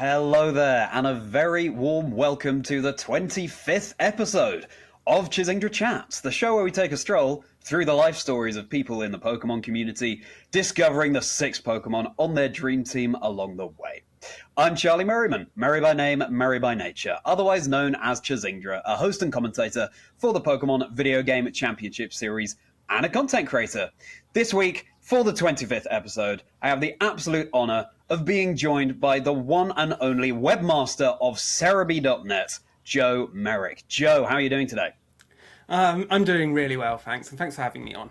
Hello there, and a very warm welcome to the 25th episode of Chazingdra Chats, the show where we take a stroll through the life stories of people in the Pokémon community, discovering the 6 Pokémon on their dream team along the way. I'm Charlie Merriman, merry by name, merry by nature, otherwise known as Chazingdra, a host and commentator for the Pokémon Video Game Championship Series, and a content creator. This week, for the 25th episode, I have the absolute honour of being joined by the one and only webmaster of Serebii.net, Joe Merrick. Joe, how are you doing today? I'm doing really well, thanks, and thanks for having me on.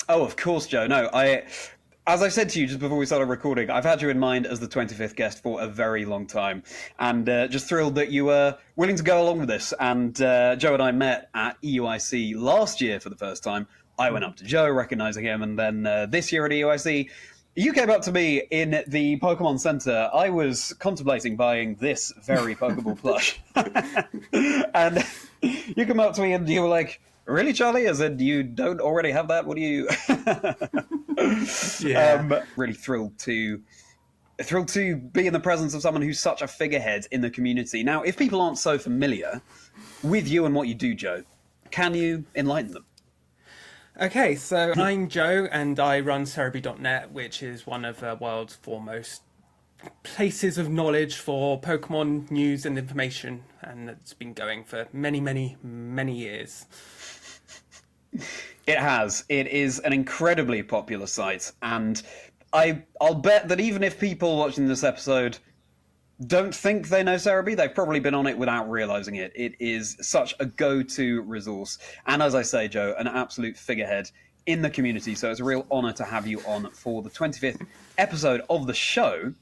Oh, of course, Joe. No, as I said to you just before we started recording, I've had you in mind as the 25th guest for a very long time, and just thrilled that you were willing to go along with this. And Joe and I met at EUIC last year for the first time. I went up to Joe, recognizing him, and then this year at EUIC, you came up to me in the Pokemon Center. I was contemplating buying this very Pokeball plush. And you come up to me and you were like, "Really, Charlie? As in, you don't already have that? What do you..." Yeah. Really thrilled to be in the presence of someone who's such a figurehead in the community. Now, if people aren't so familiar with you and what you do, Joe, can you enlighten them? Okay, so I'm Joe, and I run Serebii.net, which is one of the world's foremost places of knowledge for Pokemon news and information, and it's been going for many, many, many years. It has. It is an incredibly popular site, and I'll bet that even if people watching this episode don't think they know Serebii, they've probably been on it without realizing it. It is such a go-to resource, and as I say, Joe, an absolute figurehead in the community, so it's a real honor to have you on for the 25th episode of the show.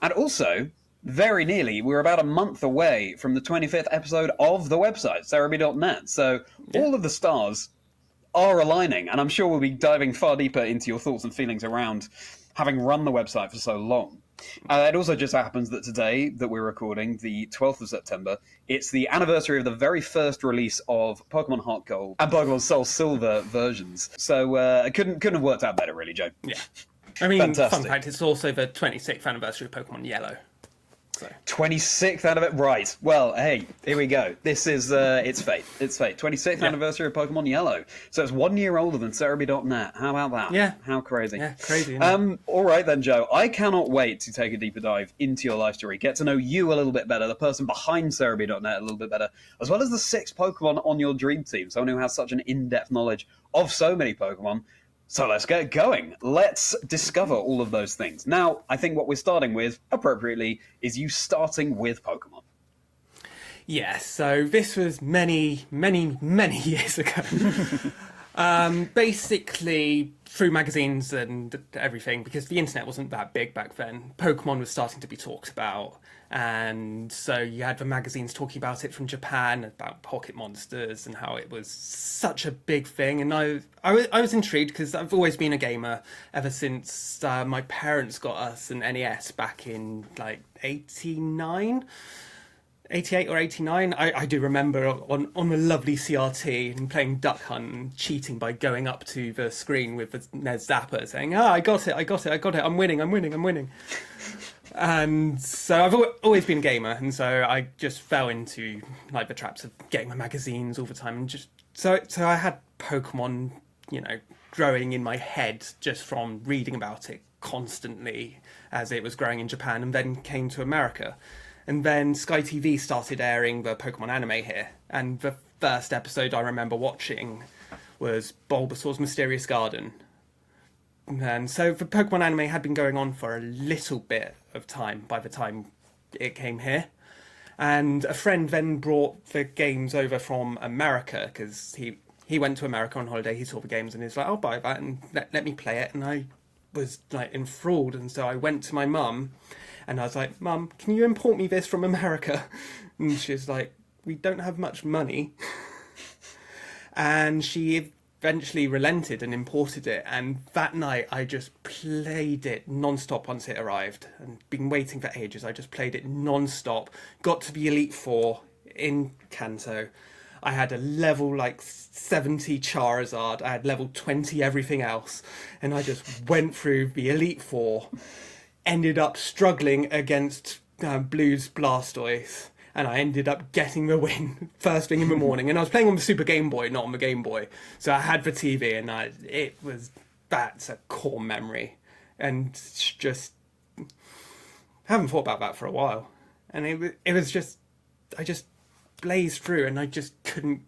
And also, very nearly, we're about a month away from the 25th episode of the website, Serebii.net, so all of the stars are aligning, and I'm sure we'll be diving far deeper into your thoughts and feelings around having run the website for so long. It also just happens that today that we're recording, the 12th of September, it's the anniversary of the very first release of Pokemon Heart Gold and Pokemon Soul Silver versions. So it couldn't have worked out better, really, Joe. Yeah. I mean, Fantastic. fun fact, it's also the 26th anniversary of Pokemon Yellow. So. 26th out of it, right? Well, hey, here we go. This is it's fate. It's fate. 26th anniversary of Pokemon Yellow, so it's 1 year older than Serebii.net. How about that? Yeah. How crazy? Yeah, crazy. All right then, Joe. I cannot wait to take a deeper dive into your life story, get to know you a little bit better, the person behind Serebii.net a little bit better, as well as the 6 Pokemon on your dream team. Someone who has such an in-depth knowledge of so many Pokemon. So let's get going. Let's discover all of those things. Now, I think what we're starting with, appropriately, is you starting with Pokemon. Yeah, so this was many, many, many years ago. Basically, through magazines and everything, because the internet wasn't that big back then, Pokemon was starting to be talked about. And so you had the magazines talking about it from Japan, about pocket monsters and how it was such a big thing. And I was intrigued because I've always been a gamer ever since my parents got us an NES back in like 88 or 89. I do remember on a lovely CRT and playing Duck Hunt and cheating by going up to the screen with the NES Zapper saying, I got it, I'm winning. And so I've always been a gamer, and so I just fell into like the traps of getting my magazines all the time, and just so I had Pokemon, growing in my head just from reading about it constantly as it was growing in Japan, and then came to America. And then Sky TV started airing the Pokemon anime here. And the first episode I remember watching was Bulbasaur's Mysterious Garden. And so the Pokemon anime had been going on for a little bit of time by the time it came here. And a friend then brought the games over from America, because he went to America on holiday, he saw the games, and he's like, I'll buy that and let me play it. And I was like enthralled, and so I went to my mum, and I was like, Mum, can you import me this from America? And she's like, we don't have much money. And she eventually relented and imported it. And that night, I just played it non-stop once it arrived. And been waiting for ages. I just played it non-stop. Got to the Elite Four in Kanto. I had a level like 70 Charizard. I had level 20 everything else. And I just went through the Elite Four. Ended up struggling against Blue's Blastoise, and I ended up getting the win first thing in the morning. And I was playing on the Super Game Boy, not on the Game Boy, so I had the TV, and that's a core memory, and just haven't thought about that for a while. And it was just, I just blazed through, and I just couldn't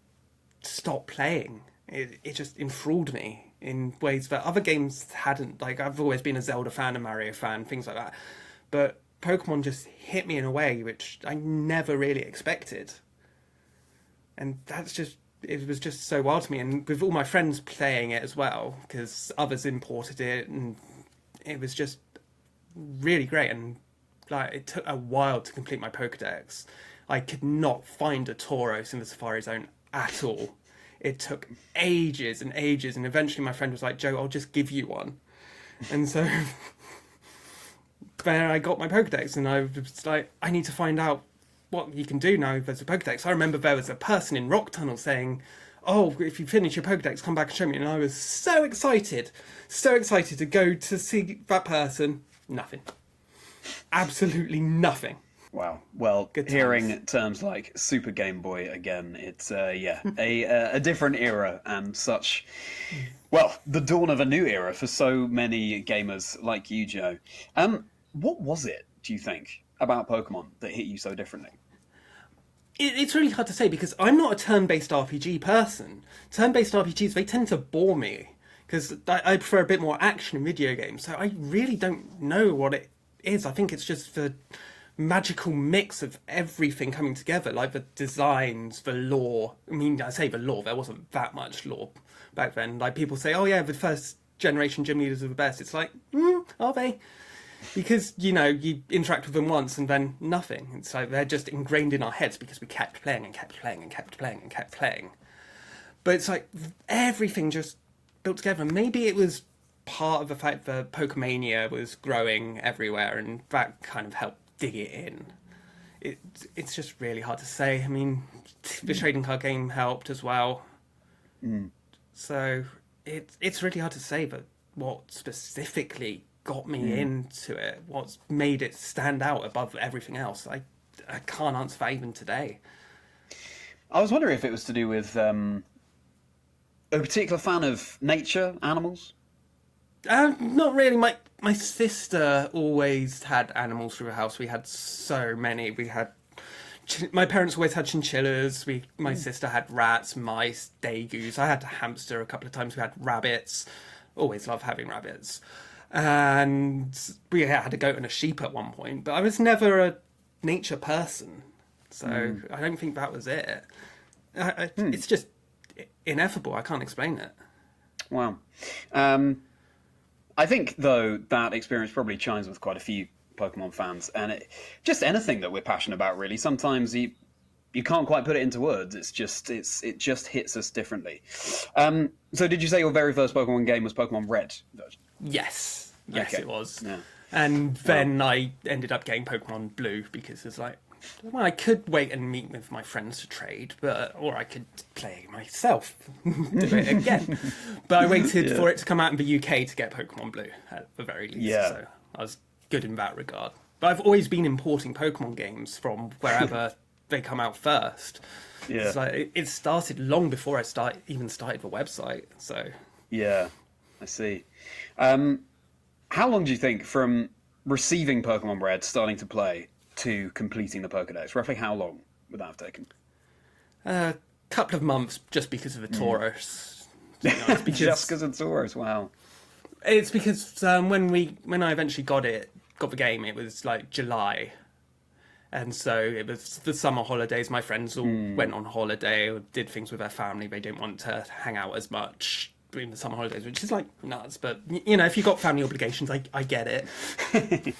stop playing. It just enthralled me in ways that other games hadn't. Like, I've always been a Zelda fan, a Mario fan, things like that. But Pokemon just hit me in a way which I never really expected. And it was just so wild to me. And with all my friends playing it as well, because others imported it, and it was just really great. And like, it took a while to complete my Pokedex. I could not find a Tauros in the Safari Zone at all. It took ages and ages, and eventually my friend was like, Joe, I'll just give you one. And so then I got my Pokedex, and I was like, I need to find out what you can do now there's a Pokedex. I remember there was a person in Rock Tunnel saying, oh, if you finish your Pokedex, come back and show me. And I was so excited to go to see that person. Nothing. Absolutely nothing. Wow. Well, hearing terms like Super Game Boy again, it's a different era and such. Well, the dawn of a new era for so many gamers like you, Joe. What was it, do you think, about Pokemon that hit you so differently? It's really hard to say, because I'm not a turn-based RPG person. Turn-based RPGs, they tend to bore me, because I prefer a bit more action in video games. So I really don't know what it is. I think it's just the magical mix of everything coming together, like the designs, the lore. I mean, I say the lore, there wasn't that much lore back then. Like, people say, oh yeah, the first generation gym leaders are the best. It's like, are they? Because, you interact with them once and then nothing. It's like they're just ingrained in our heads because we kept playing and kept playing and kept playing and kept playing. But it's like everything just built together. Maybe it was part of the fact that Pokemania was growing everywhere, and that kind of helped dig it in. It's just really hard to say. I mean, the trading card game helped as well. So it's really hard to say, but what specifically got me into it, what's made it stand out above everything else, I can't answer that even today. I was wondering if it was to do with a particular fan of nature, animals. Not really. My sister always had animals through the house. We had so many. My parents always had chinchillas. My sister had rats, mice, dagoos. I had a hamster a couple of times. We had rabbits. Always loved having rabbits. And we had a goat and a sheep at one point. But I was never a nature person. So I don't think that was it. It's just ineffable. I can't explain it. Wow. I think, though, that experience probably chimes with quite a few Pokemon fans, and just anything that we're passionate about, really. Sometimes you can't quite put it into words. It just hits us differently. So, did you say your very first Pokemon game was Pokemon Red version? Yes, okay. It was. Yeah. And then I ended up getting Pokemon Blue because it's like, well, I could wait and meet with my friends to trade, or I could play myself, do it again. But I waited for it to come out in the UK to get Pokemon Blue, at the very least. Yeah. So I was good in that regard. But I've always been importing Pokemon games from wherever they come out first. Yeah. It's like, it started long before I even started the website. So yeah, I see. How long do you think from receiving Pokemon Red, starting to play, to completing the Pokédex? Roughly how long would that have taken? A couple of months, just because of the Tauros. Just because of Tauros, wow. It's because when I eventually got the game, it was like July. And so it was the summer holidays. My friends all went on holiday or did things with their family. They didn't want to hang out as much during the summer holidays, which is like nuts. But, if you've got family obligations, I get it.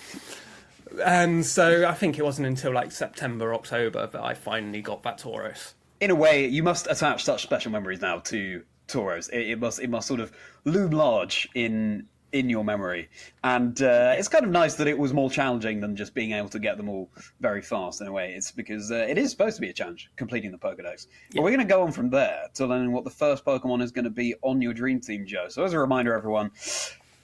And so I think it wasn't until like September, October that I finally got that Tauros. In a way, you must attach such special memories now to Tauros. It must sort of loom large in your memory. And it's kind of nice that it was more challenging than just being able to get them all very fast in a way. It's because it is supposed to be a challenge, completing the Pokédex. Yeah. But we're going to go on from there to learning what the first Pokemon is going to be on your Dream Team, Joe. So as a reminder, everyone,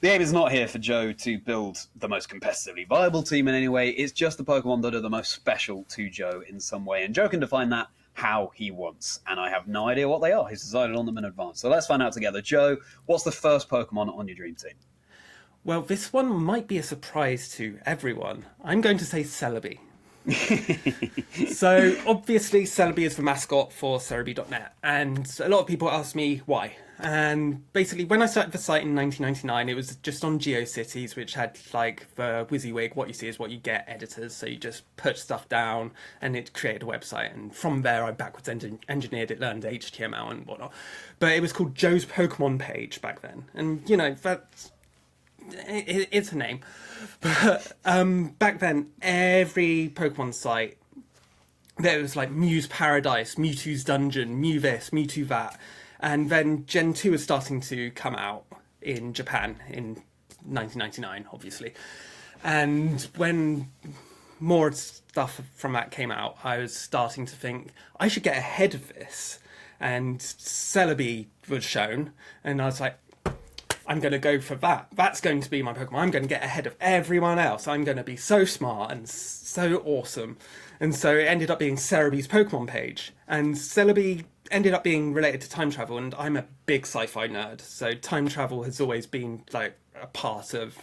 The aim is not here for Joe to build the most competitively viable team in any way. It's just the Pokemon that are the most special to Joe in some way. And Joe can define that how he wants. And I have no idea what they are. He's decided on them in advance. So let's find out together. Joe, what's the first Pokemon on your dream team? Well, this one might be a surprise to everyone. I'm going to say Celebi. So, obviously, Celebi is the mascot for Serebii.net, and a lot of people ask me why. And basically, when I started the site in 1999, it was just on GeoCities, which had, like, the WYSIWYG, what you see is what you get editors, so you just put stuff down, and it created a website, and from there, I backwards engineered it, learned HTML and whatnot. But it was called Joe's Pokemon page back then, and, you know, it's a name. But back then, every Pokemon site, there was like Mew's Paradise, Mewtwo's Dungeon, Mew this, Mewtwo that. And then Gen 2 was starting to come out in Japan in 1999, obviously. And when more stuff from that came out, I was starting to think, I should get ahead of this. And Celebi was shown, and I was like, I'm going to go for that. That's going to be my Pokemon. I'm going to get ahead of everyone else. I'm going to be so smart and so awesome. And so it ended up being Serebii's Pokemon page. And Celebi ended up being related to time travel. And I'm a big sci-fi nerd. So time travel has always been like a part of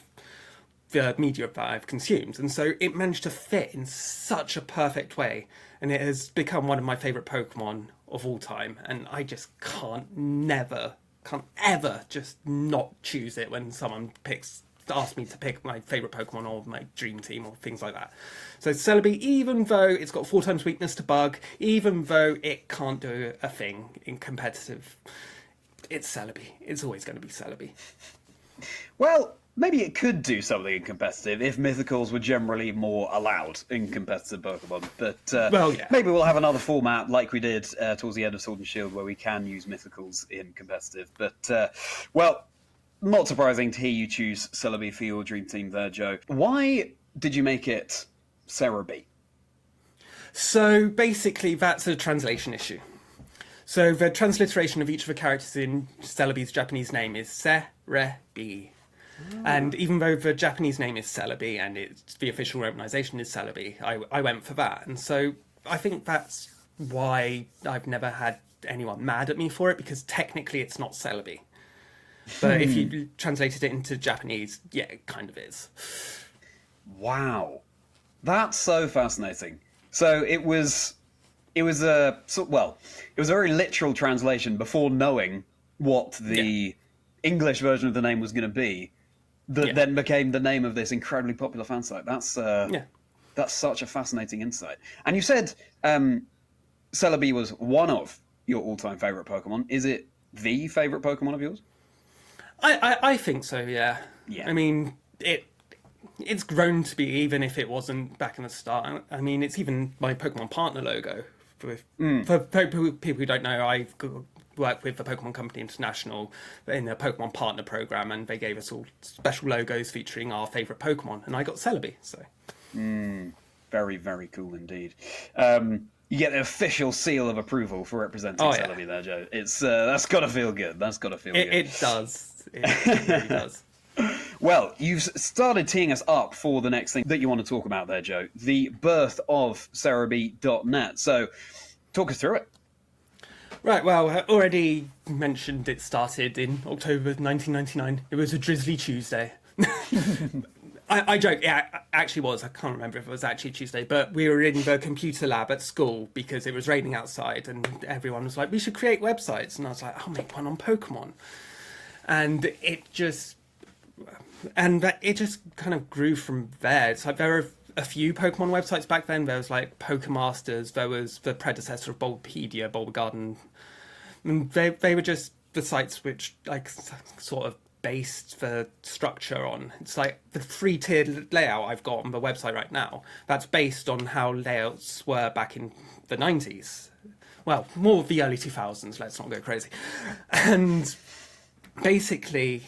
the media that I've consumed. And so it managed to fit in such a perfect way. And it has become one of my favourite Pokemon of all time. And I just can't ever just not choose it when someone asks me to pick my favourite Pokemon or my dream team or things like that. So Celebi, even though it's got 4 times weakness to bug, even though it can't do a thing in competitive, it's Celebi. It's always going to be Celebi. Well, maybe it could do something in competitive if mythicals were generally more allowed in competitive Pokemon. But well, yeah. Maybe we'll have another format like we did towards the end of Sword and Shield where we can use mythicals in competitive. But, well, not surprising to hear you choose Celebi for your dream team there, Joe. Why did you make it Serebii? So basically, that's a translation issue. So the transliteration of each of the characters in Celebii's Japanese name is Serebii. And even though the Japanese name is Celebi and the official romanization is Celebi, I went for that. And so I think that's why I've never had anyone mad at me for it, because technically it's not Celebi. But if you translated it into Japanese, yeah, it kind of is. Wow. That's so fascinating. So it was a very literal translation before knowing what the English version of the name was going to be. That then became the name of this incredibly popular fan site. That's such a fascinating insight. And you said Celebi was one of your all-time favourite Pokemon. Is it the favourite Pokemon of yours? I think so, yeah. Yeah. I mean, it's grown to be, even if it wasn't back in the start. I mean, it's even my Pokemon partner logo. For people who don't know, I've worked with the Pokemon Company International in the Pokemon Partner Program, and they gave us all special logos featuring our favourite Pokemon, and I got Celebi. So, very, very cool indeed. You get the official seal of approval for representing Celebi there, Joe. It's that's got to feel good. That's got to feel good. It does. It really does. Well, you've started teeing us up for the next thing that you want to talk about there, Joe. The birth of Serebii.net. So, talk us through it. Right, well, I already mentioned it started in October 1999. It was a drizzly Tuesday. I joke, yeah, it actually was. I can't remember if it was actually Tuesday, but we were in the computer lab at school because it was raining outside, and everyone was like, we should create websites. And I was like, I'll make one on Pokemon. And it just kind of grew from there. It's like there were a few Pokemon websites back then. There was like Pokemasters, there was the predecessor of Bulbapedia, Bulbagarden. And they were just the sites which like sort of based the structure on. It's like the 3-tiered layout I've got on the website right now. That's based on how layouts were back in the 90s. Well, more of the early 2000s, let's not go crazy. And basically,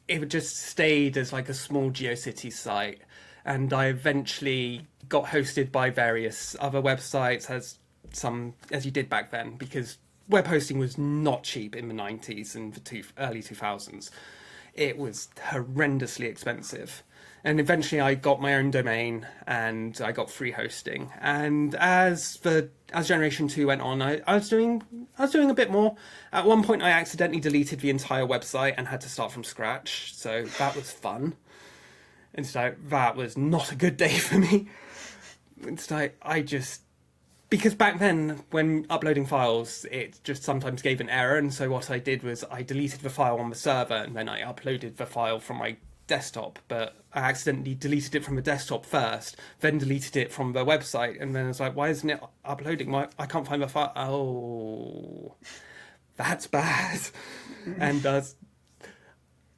it just stayed as like a small GeoCities site. And I eventually got hosted by various other websites, as you did back then, because web hosting was not cheap in the 90s and the early 2000s. it was horrendously expensive. And eventually I got my own domain and I got free hosting. And as Generation 2 went on, I was doing a bit more. At one point I accidentally deleted the entire website and had to start from scratch. So that was fun. And so that was not a good day for me. It's like, because back then, when uploading files, it just sometimes gave an error. And so what I did was I deleted the file on the server and then I uploaded the file from my desktop. But I accidentally deleted it from the desktop first, then deleted it from the website. And then I was like, why isn't it uploading? I can't find the file. Oh, that's bad. And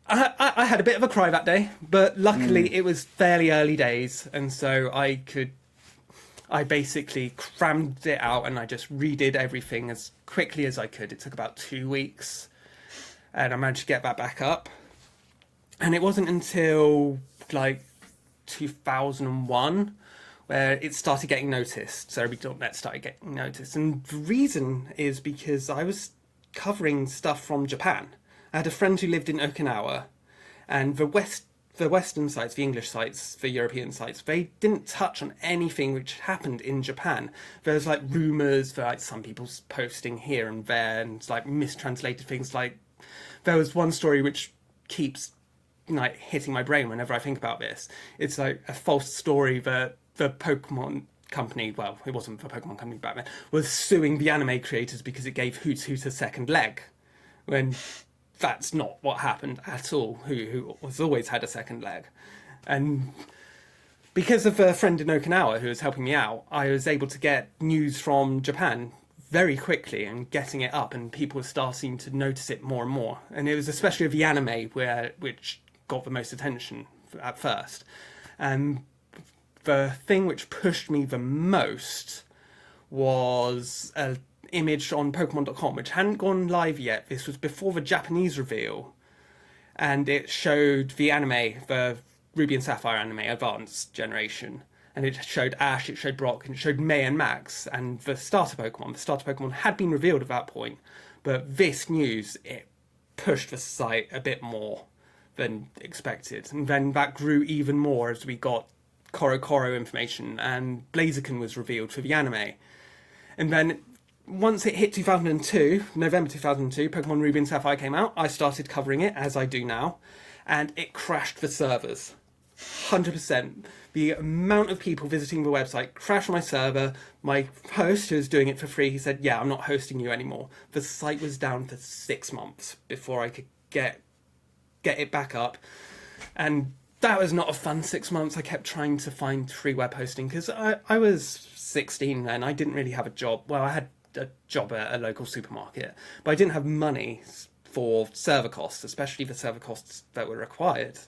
I had a bit of a cry that day, but luckily it was fairly early days. And so I basically crammed it out and I just redid everything as quickly as I could. It took about 2 weeks and I managed to get that back up. And it wasn't until like 2001 where it started getting noticed. Serebii.net started getting noticed. And the reason is because I was covering stuff from Japan. I had a friend who lived in Okinawa, and the Western sites, the English sites, the European sites, they didn't touch on anything which happened in Japan. There was like rumours for like some people posting here and there, and like mistranslated things. Like there was one story which keeps like hitting my brain whenever I think about this. It's like a false story that the Pokemon company, well, it wasn't the Pokemon company back then, was suing the anime creators because it gave Hoot Hoot a second leg, when that's not what happened at all. Who has always had a second leg. And because of a friend in Okinawa who was helping me out, I was able to get news from Japan very quickly and getting it up, and people were starting to notice it more and more. And it was especially the anime which got the most attention at first. And the thing which pushed me the most was a image on Pokemon.com, which hadn't gone live yet. This was before the Japanese reveal, and it showed the anime, the Ruby and Sapphire anime, Advanced Generation, and it showed Ash, it showed Brock, and it showed May and Max, and the starter Pokemon. The starter Pokemon had been revealed at that point, but this news, it pushed the site a bit more than expected, and then that grew even more as we got Koro information, and Blaziken was revealed for the anime. And then once it hit 2002, November 2002, Pokemon Ruby and Sapphire came out. I started covering it, as I do now, and it crashed the servers. 100%. The amount of people visiting the website crashed my server. My host, who was doing it for free, he said, yeah, I'm not hosting you anymore. The site was down for 6 months before I could get it back up. And that was not a fun 6 months. I kept trying to find free web hosting because I was 16 then. I didn't really have a job. Well, I had a job at a local supermarket, but I didn't have money for server costs, especially the server costs that were required.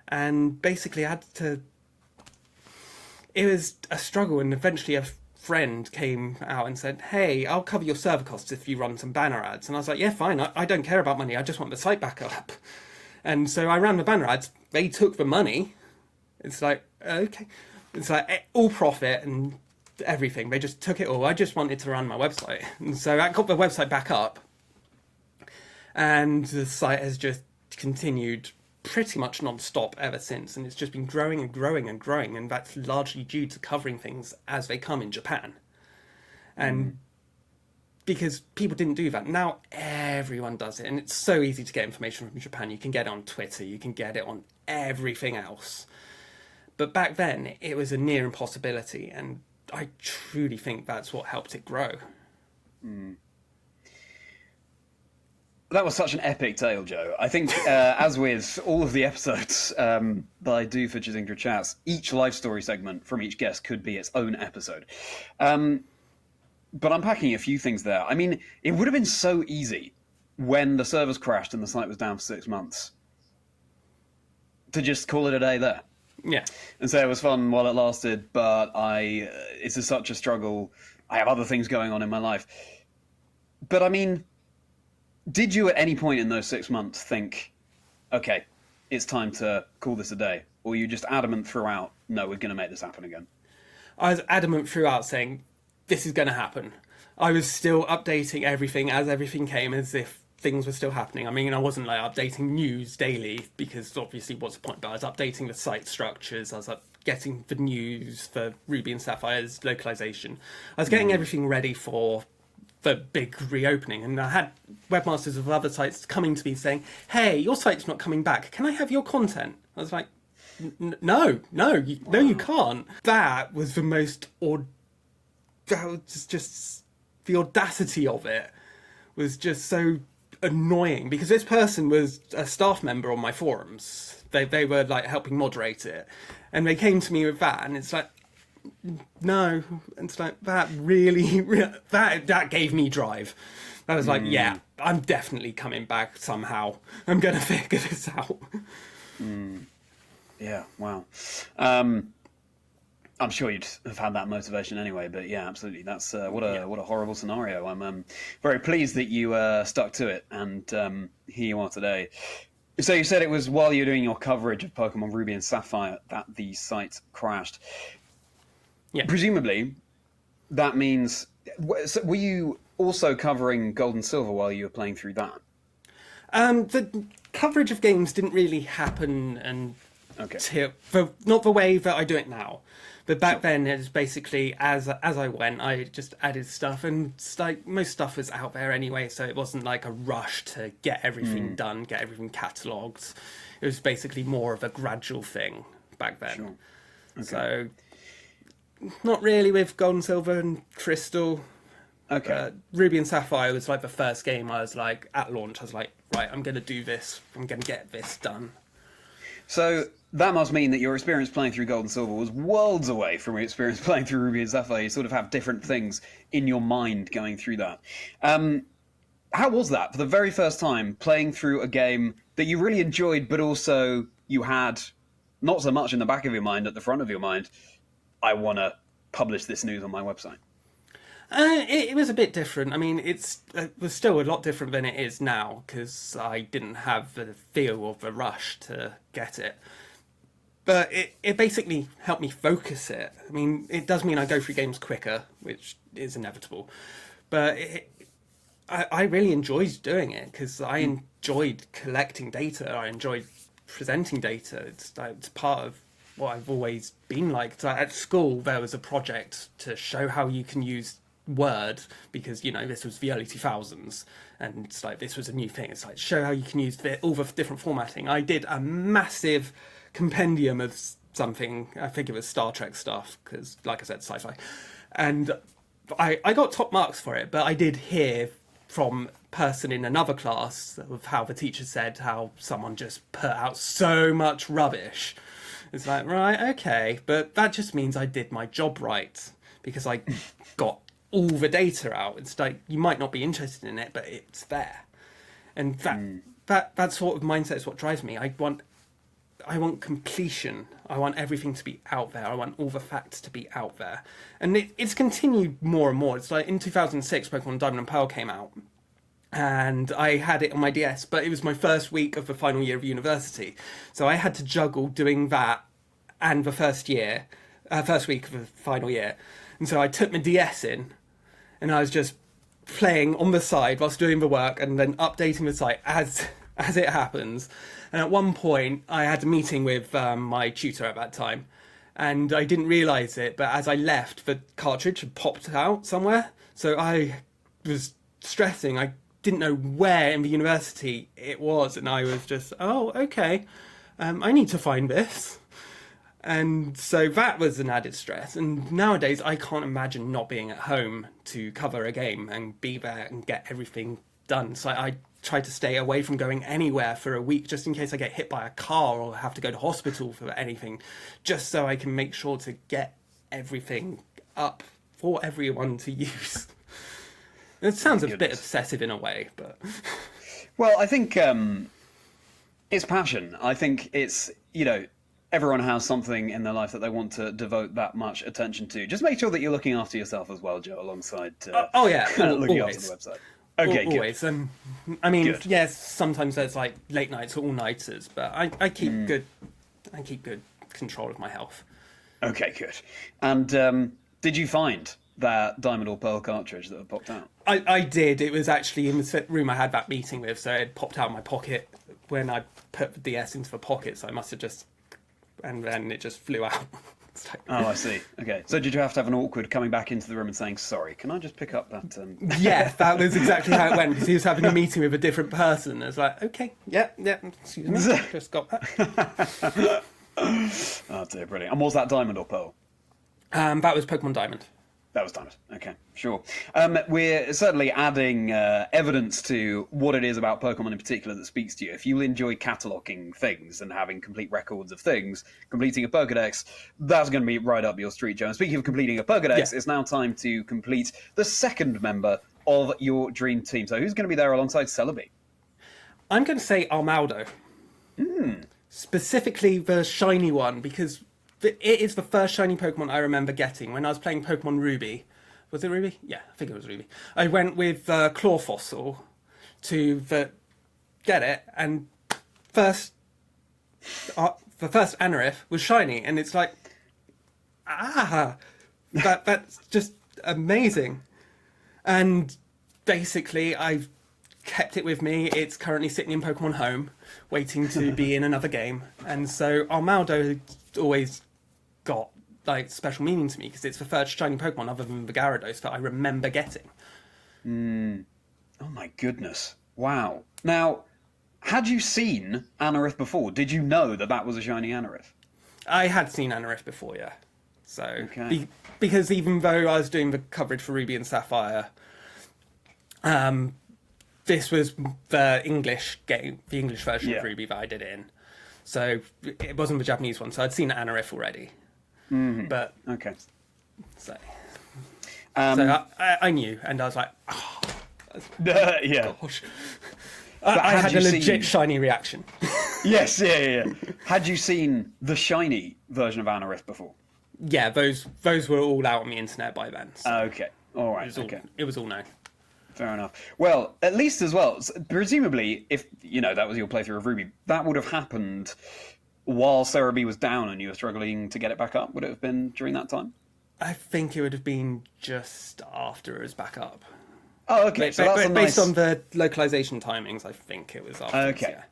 And basically it was a struggle, and eventually a friend came out and said, hey, I'll cover your server costs if you run some banner ads. And I was like, yeah, fine, I don't care about money, I just want the site back up. And so I ran the banner ads, they took the money. It's like, okay. It's like all profit and everything, they just took it all. I just wanted to run my website. And so I got the website back up, and the site has just continued pretty much non-stop ever since, and it's just been growing and growing and growing, and that's largely due to covering things as they come in Japan. And because people didn't do that, now everyone does it, and it's so easy to get information from Japan. You can get it on Twitter, you can get it on everything else. But back then, it was a near impossibility, and I truly think that's what helped it grow. That was such an epic tale, Joe. I think, as with all of the episodes that I do for Chazingdra Chats, each life story segment from each guest could be its own episode. But unpacking a few things there. I mean, it would have been so easy when the servers crashed and the site was down for 6 months to just call it a day there. Yeah. And say it was fun while it lasted, but it's such a struggle. I have other things going on in my life. But I mean, did you at any point in those 6 months think, okay, it's time to call this a day? Or were you just adamant throughout, no, we're going to make this happen again? I was adamant throughout saying, this is going to happen. I was still updating everything as everything came, as if things were still happening. I mean, I wasn't like updating news daily because obviously what's the point? But I was updating the site structures. I was getting the news for Ruby and Sapphire's localization. I was getting everything ready for the big reopening, and I had webmasters of other sites coming to me saying, "Hey, your site's not coming back. Can I have your content?" I was like, "No, you can't." That was the most, that was just the audacity of it was just so annoying, because this person was a staff member on my forums. They were like helping moderate it, and they came to me with that, and it's like, no, it's like that really that gave me drive. I was like, yeah, I'm definitely coming back somehow. I'm gonna figure this out. Yeah, wow. I'm sure you'd have had that motivation anyway, but yeah, absolutely. That's what a horrible scenario. I'm very pleased that you stuck to it, and here you are today. So you said it was while you were doing your coverage of Pokemon Ruby and Sapphire that the site crashed. Yeah. Presumably, that means... So were you also covering Gold and Silver while you were playing through that? The coverage of games didn't really happen until... not the way that I do it now. But back then, it was basically, as I went, I just added stuff, and like most stuff was out there anyway, so it wasn't like a rush to get everything done, get everything catalogued. It was basically more of a gradual thing back then. Sure. Okay. So, not really with Gold and Silver and Crystal. Okay. Ruby and Sapphire was like the first game I was like, at launch, I was like, right, I'm going to do this, I'm going to get this done. So that must mean that your experience playing through Gold and Silver was worlds away from your experience playing through Ruby and Sapphire. You sort of have different things in your mind going through that. How was that for the very first time, playing through a game that you really enjoyed, but also you had not so much in the back of your mind, at the front of your mind, I want to publish this news on my website? It was a bit different. I mean, it was still a lot different than it is now, because I didn't have the feel of the rush to get it. But it basically helped me focus it. I mean, it does mean I go through games quicker, which is inevitable. But I really enjoyed doing it, because I enjoyed collecting data. I enjoyed presenting data. It's part of what I've always been like. So at school, there was a project to show how you can use Word, because, you know, this was the early 2000s, and it's like, this was a new thing. It's like, show how you can use all the different formatting. I did a massive compendium of something. I think it was Star Trek stuff, because, like I said, sci-fi. And I got top marks for it, but I did hear from a person in another class of how the teacher said how someone just put out so much rubbish. It's like, right, okay, but that just means I did my job right, because I got all the data out. It's like, you might not be interested in it, but it's there. And that sort of mindset is what drives me. I want completion. I want everything to be out there. I want all the facts to be out there. And it's continued more and more. It's like in 2006, Pokemon Diamond and Pearl came out, and I had it on my DS, but it was my first week of the final year of university. So I had to juggle doing that and the first week of the final year. And so I took my DS in, and I was just playing on the side whilst doing the work, and then updating the site as it happens. And at one point, I had a meeting with my tutor at that time, and I didn't realise it, but as I left, the cartridge had popped out somewhere. So I was stressing. I didn't know where in the university it was, and I was just, oh, okay, I need to find this. And so that was an added stress. And nowadays, I can't imagine not being at home to cover a game and be there and get everything done. So I try to stay away from going anywhere for a week, just in case I get hit by a car or have to go to hospital for anything, just so I can make sure to get everything up for everyone to use. It sounds a bit obsessive in a way, but... Well, I think it's passion. I think it's, you know, everyone has something in their life that they want to devote that much attention to. Just make sure that you're looking after yourself as well, Joe, alongside looking after the website. Okay, always. I mean, good. Yes, sometimes there's like late nights or all-nighters, but I keep good control of my health. Okay, good. And did you find that Diamond or Pearl cartridge that had popped out? I did. It was actually in the room I had that meeting with, so it popped out of my pocket when I put the DS into the pocket, so I must have just... And then it just flew out. Oh, I see. Okay. So did you have to have an awkward coming back into the room and saying, sorry, can I just pick up that... Yeah, that was exactly how it went, because he was having a meeting with a different person. I was like, okay, yeah, excuse me, just got that. Oh, dear, brilliant. And was that Diamond or Pearl? That was Pokemon Diamond. That was Diamond. Okay, sure. We're certainly adding evidence to what it is about Pokemon in particular that speaks to you. If you enjoy cataloguing things and having complete records of things, completing a Pokedex, that's going to be right up your street, Joe. And speaking of completing a Pokedex, it's now time to complete the second member of your dream team. So who's going to be there alongside Serebii? I'm going to say Armaldo. Specifically the shiny one, because it is the first shiny Pokemon I remember getting when I was playing Pokemon Ruby. Was it Ruby? Yeah, I think it was Ruby. I went with Claw Fossil to get it, and the first Anorith was shiny, and it's like, that's just amazing. And basically, I've kept it with me. It's currently sitting in Pokemon Home, waiting to be in another game. And so Armaldo always got like special meaning to me because it's the first shiny Pokemon other than the Gyarados that I remember getting. Oh my goodness. Wow. Now, had you seen Anorith before? Did you know that that was a shiny Anorith? I had seen Anorith before, yeah. So, Okay. Because even though I was doing the coverage for Ruby and Sapphire, this was the English game, the English version of Ruby that I did it in. So it wasn't the Japanese one. So I'd seen Anorith already. But Okay. so I knew, and I was like, oh, Yeah. gosh. I had a legit shiny reaction. Yes, yeah. Had you seen the shiny version of Anorith before? Yeah, those were all out on the internet by then. So Okay. All right. it was all known. Fair enough. Well, at least as well, presumably, if, that was your playthrough of Ruby, that would have happened while Serebii was down and you were struggling to get it back up. Would it have been during that time? I think it would have been just after it was back up. Oh, okay. Based on the localization timings, I think it was after. Okay. Yeah.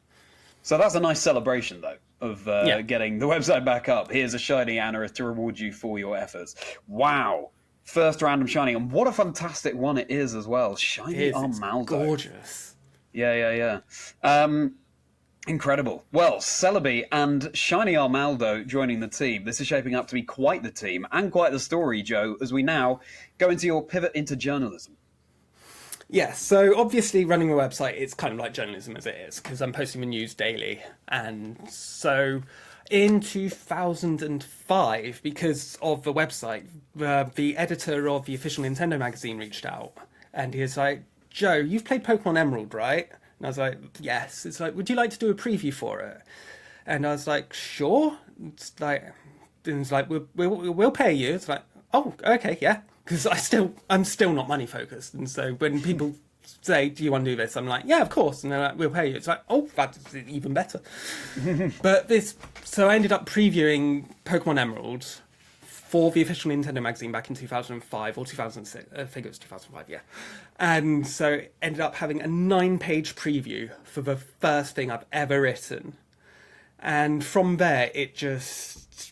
So that's a nice celebration, though, of getting the website back up. Here's a shiny Anorith to reward you for your efforts. Wow. First random shiny, and what a fantastic one it is as well. Shiny Armaldo. Gorgeous. Yeah. Incredible. Well, Serebii and shiny Armaldo joining the team. This is shaping up to be quite the team and quite the story, Joe, as we now go into your pivot into journalism. Yes, so obviously running a website, it's kind of like journalism as it is, because I'm posting the news daily. And so in 2005, because of the website, the editor of the official Nintendo magazine reached out. And he was like, Joe, you've played Pokemon Emerald, right? And I was like, yes. It's like, would you like to do a preview for it? And I was like, sure. It's like, we'll pay you. It's like, oh, okay, yeah. Because I'm still not money focused. And so when people say, do you want to do this? I'm like, yeah, of course. And they're like, we'll pay you. It's like, oh, that's even better. So I ended up previewing Pokemon Emerald for the official Nintendo magazine back in 2005 or 2006. I think it was 2005, yeah. And so ended up having a 9-page preview for the first thing I've ever written. And from there, it just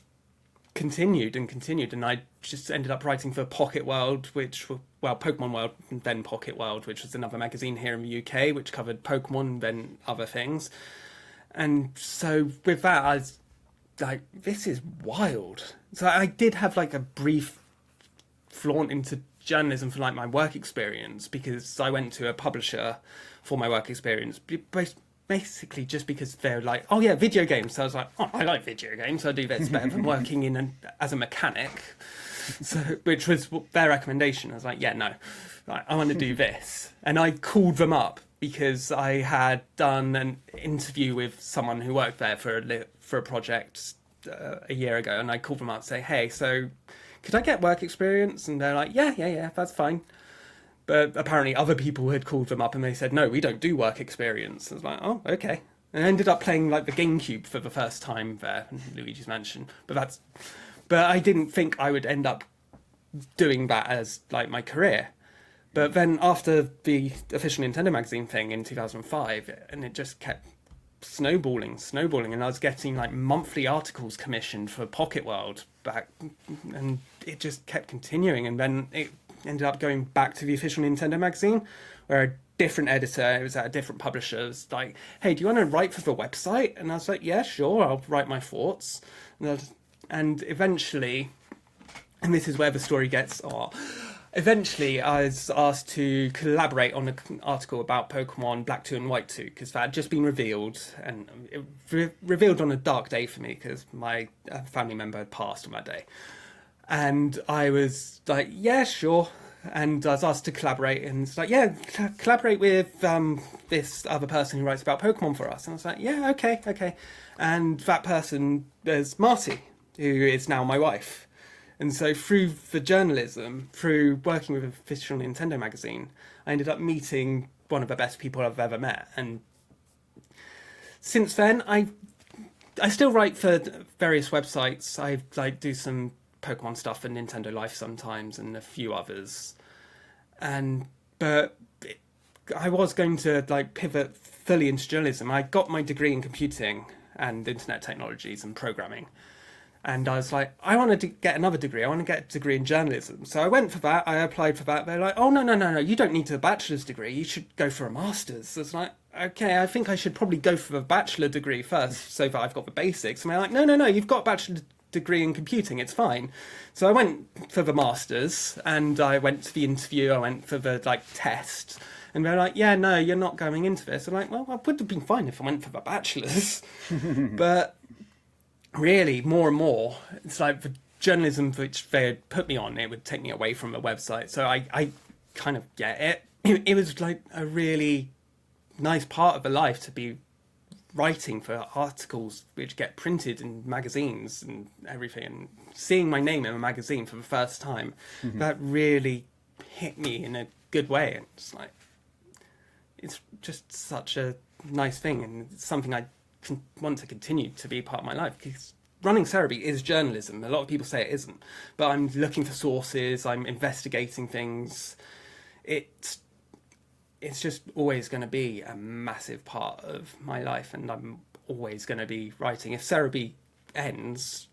continued, and I just ended up writing for Pocket World, Pokemon World, and then Pocket World, which was another magazine here in the UK, which covered Pokemon and then other things. And so with that, I was like, this is wild. So I did have like a brief flaunt into journalism for like my work experience, because I went to a publisher for my work experience, basically just because they're like, oh yeah, video games. So I was like, oh, I like video games. I do this better than working as a mechanic. So, which was their recommendation. I was like, yeah, no, I want to do this. And I called them up because I had done an interview with someone who worked there for a project a year ago. And I called them up and say, hey, so could I get work experience? And they're like, yeah, that's fine. But apparently other people had called them up and they said, no, we don't do work experience. I was like, oh, okay. And I ended up playing like the GameCube for the first time there, in Luigi's Mansion. But I didn't think I would end up doing that as like my career. But then after the official Nintendo magazine thing in 2005, and it just kept snowballing, and I was getting like monthly articles commissioned for Pocket World back, and it just kept continuing, and then it ended up going back to the official Nintendo magazine, where a different editor, it was at a different publisher, was like, hey, do you want to write for the website? And I was like, yeah, sure, I'll write my thoughts. And eventually, and this is where the story gets, eventually I was asked to collaborate on an article about Pokemon Black 2 and White 2, because that had just been revealed, and it revealed on a dark day for me, because my family member had passed on that day. And I was like, yeah, sure. And I was asked to collaborate, and it's like, yeah, collaborate with this other person who writes about Pokemon for us. And I was like, yeah, okay. And that person is Marty, who is now my wife. And so through the journalism, through working with official Nintendo magazine, I ended up meeting one of the best people I've ever met. And since then, I still write for various websites. I like do some Pokemon stuff for Nintendo Life sometimes, and a few others. But I was going to like pivot fully into journalism. I got my degree in computing and internet technologies and programming. And I was like, I wanted to get another degree. I want to get a degree in journalism. So I went for that. I applied for that. They're like, oh, no. You don't need a bachelor's degree. You should go for a master's. So it's like, okay, I think I should probably go for the bachelor degree first so that I've got the basics. And they're like, no, you've got a bachelor degree in computing. It's fine. So I went for the master's, and I went to the interview. I went for the test. And they're like, yeah, no, you're not going into this. I'm like, well, I would have been fine if I went for the bachelor's. But really, more and more, it's like the journalism which they had put me on, it would take me away from the website. So I kind of get it. It was like a really nice part of the life to be writing for articles which get printed in magazines and everything, and seeing my name in a magazine for the first time, that really hit me in a good way. And it's just such a nice thing, and it's something I want to continue to be part of my life, because running Serebii is journalism. A lot of people say it isn't, but I'm looking for sources, I'm investigating things. It's just always going to be a massive part of my life, and I'm always going to be writing. If Serebii ends,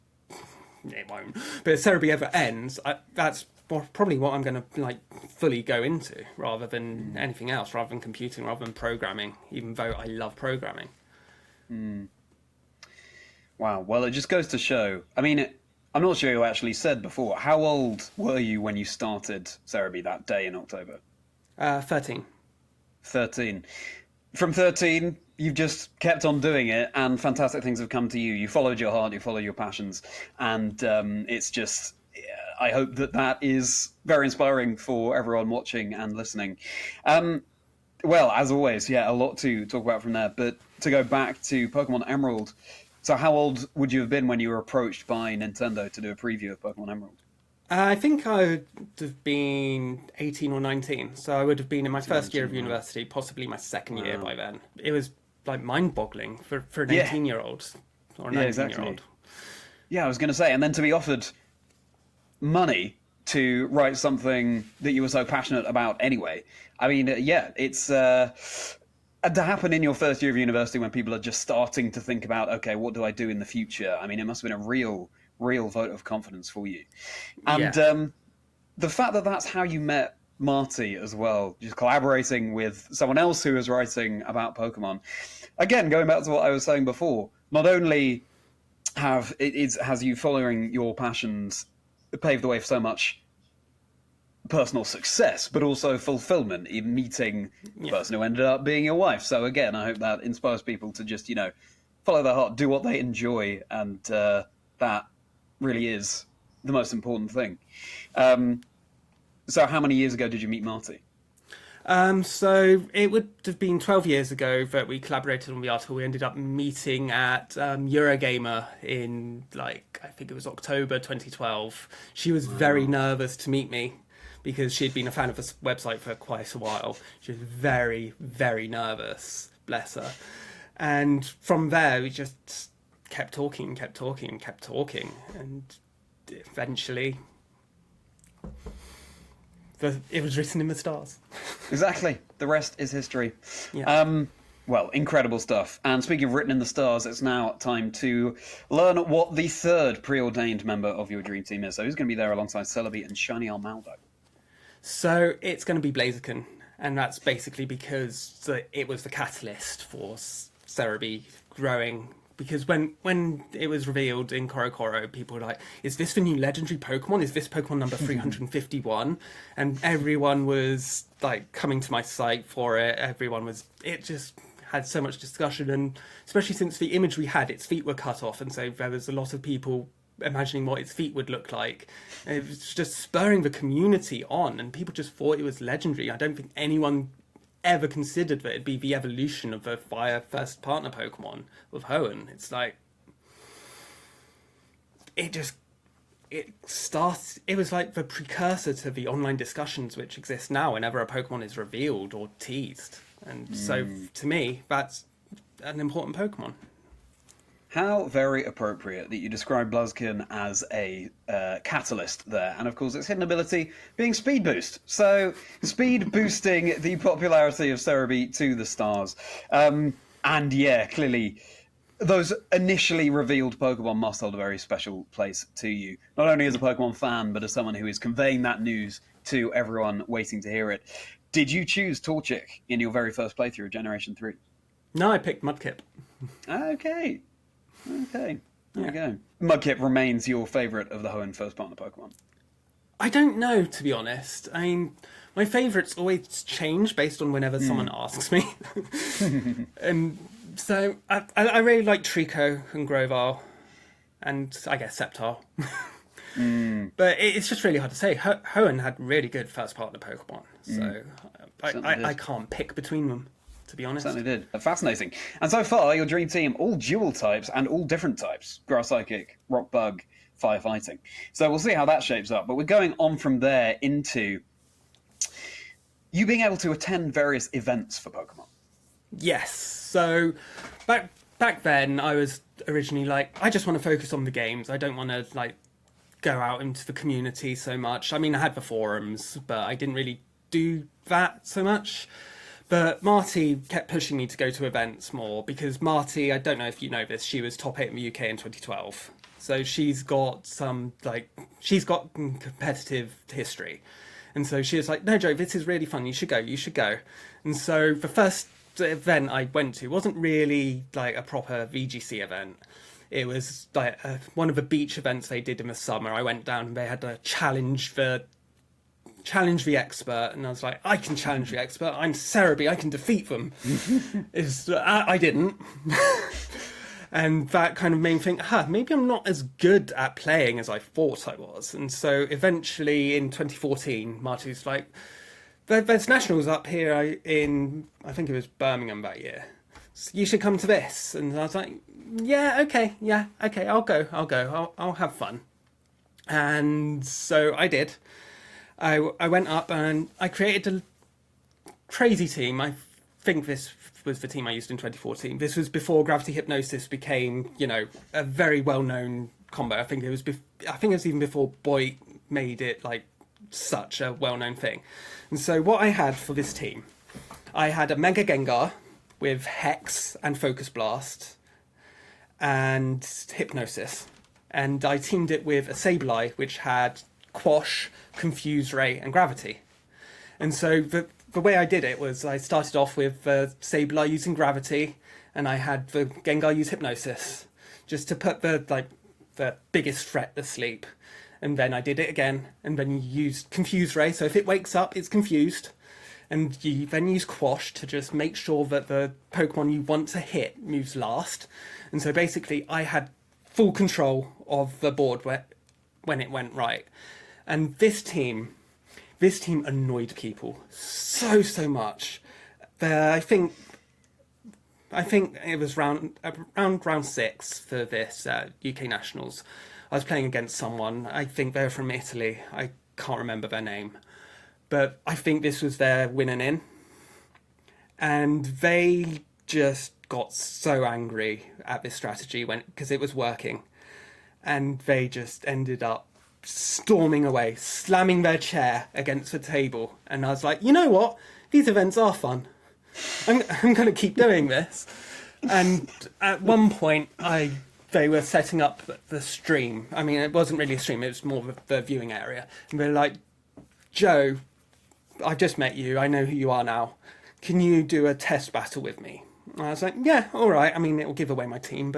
it won't, but if Serebii ever ends, that's probably what I'm going to fully go into, rather than anything else, rather than computing, rather than programming, even though I love programming. Wow. Well, it just goes to show. I mean, I'm not sure you actually said before. How old were you when you started Serebii that day in October? 13. 13. From 13, you've just kept on doing it, and fantastic things have come to you. You followed your heart, you followed your passions, and it's just, I hope that is very inspiring for everyone watching and listening. Well, as always, a lot to talk about from there, but to go back to Pokemon Emerald, so how old would you have been when you were approached by Nintendo to do a preview of Pokemon Emerald? I think I would have been 18 or 19, so I would have been in my first year of university, possibly my second year by then. It was mind-boggling for an 18-year-old or a 19-year-old. Exactly. Yeah, I was going to say, and then to be offered money to write something that you were so passionate about anyway. I mean, it's to happen in your first year of university when people are just starting to think about, okay, what do I do in the future? I mean, it must have been a real vote of confidence for you. And the fact that that's how you met Marty as well, just collaborating with someone else who was writing about Pokemon. Again, going back to what I was saying before, not only has you following your passions paved the way for so much personal success, but also fulfillment in meeting the person who ended up being your wife. So again, I hope that inspires people to just, follow their heart, do what they enjoy, and that really is the most important thing. So how many years ago did you meet Marty? So it would have been 12 years ago that we collaborated on the article. We ended up meeting at Eurogamer in, I think it was October 2012. She was very nervous to meet me because she'd been a fan of this website for quite a while. She was very, very nervous, bless her. And from there, we just kept talking. And eventually it was written in the stars. Exactly. The rest is history. Yeah. Well, incredible stuff. And speaking of written in the stars, it's now time to learn what the third preordained member of your dream team is. So who's going to be there alongside Celebi and Shiny Armaldo? So it's going to be Blaziken, and that's basically because it was the catalyst for Serebii growing. Because when it was revealed in Korokoro, people were like, is this the new legendary Pokemon? Is this Pokemon number 351? And everyone was like coming to my site for it. It just had so much discussion, and especially since the image we had, its feet were cut off, and so there was a lot of people imagining what its feet would look like. And it was just spurring the community on, and people just thought it was legendary. I don't think anyone ever considered that it'd be the evolution of the Fire first partner Pokemon with Hoenn. It's like it was like the precursor to the online discussions which exist now whenever a Pokemon is revealed or teased. And so to me, that's an important Pokemon. How very appropriate that you describe Blaziken as a catalyst there. And of course, its hidden ability being Speed Boost. So, speed boosting the popularity of Serebii to the stars. And yeah, clearly, those initially revealed Pokemon must hold a very special place to you. Not only as a Pokemon fan, but as someone who is conveying that news to everyone waiting to hear it. Did you choose Torchic in your very first playthrough of Generation 3? No, I picked Mudkip. Okay, there we go. Mudkip remains your favourite of the Hoenn first partner Pokemon. I don't know, to be honest. I mean, my favourites always change based on whenever someone asks me. And so I really like Trico and Grovyle, and I guess Sceptile. But it's just really hard to say. Hoenn had really good first partner Pokemon, so I can't pick between them, to be honest. Certainly did. Fascinating. And so far, your dream team, all dual types and all different types. Grass Psychic, Rock Bug, Firefighting. So we'll see how that shapes up. But we're going on from there into you being able to attend various events for Pokemon. Yes. So back then, I was originally like, I just want to focus on the games. I don't want to like go out into the community so much. I mean, I had the forums, but I didn't really do that so much. But Marty kept pushing me to go to events more because Marty, I don't know if you know this, she was top 8 in the UK in 2012. So she's got competitive history. And so she was like, no, Joe, this is really fun. You should go. And so the first event I went to wasn't really like a proper VGC event. It was like one of the beach events they did in the summer. I went down and they had to challenge the expert, and I was like, I can challenge the expert. I'm Serebii. I can defeat them. I didn't. And that kind of made me think, maybe I'm not as good at playing as I thought I was. And so eventually in 2014, Marty's like, there's nationals up here in, I think it was Birmingham that year. So you should come to this. And I was like, okay, I'll go. I'll have fun. And so I did. I went up and I created a crazy team. I think this was the team I used in 2014. This was before Gravity Hypnosis became, a very well-known combo. I think it was even before Boy made it like such a well-known thing. And so what I had for this team, I had a Mega Gengar with Hex and Focus Blast and Hypnosis. And I teamed it with a Sableye, which had Quash, Confuse Ray, and Gravity. And so the way I did it was I started off with Sableye using Gravity, and I had the Gengar use Hypnosis, just to put the biggest threat to sleep. And then I did it again, and then you used Confuse Ray, so if it wakes up, it's confused. And you then use Quash to just make sure that the Pokemon you want to hit moves last. And so basically I had full control of the board when it went right. And this team annoyed people so much. I think it was around round 6 for this UK Nationals. I was playing against someone. I think they're from Italy. I can't remember their name. But I think this was their winning in. And they just got so angry at this strategy because it was working. And they just ended up storming away, slamming their chair against the table. And I was like, you know what? These events are fun. I'm going to keep doing this. And at one point, they were setting up the stream. I mean, it wasn't really a stream, it was more of the viewing area. And they were like, Joe, I've just met you, I know who you are now. Can you do a test battle with me? And I was like, yeah, all right. I mean, it will give away my team,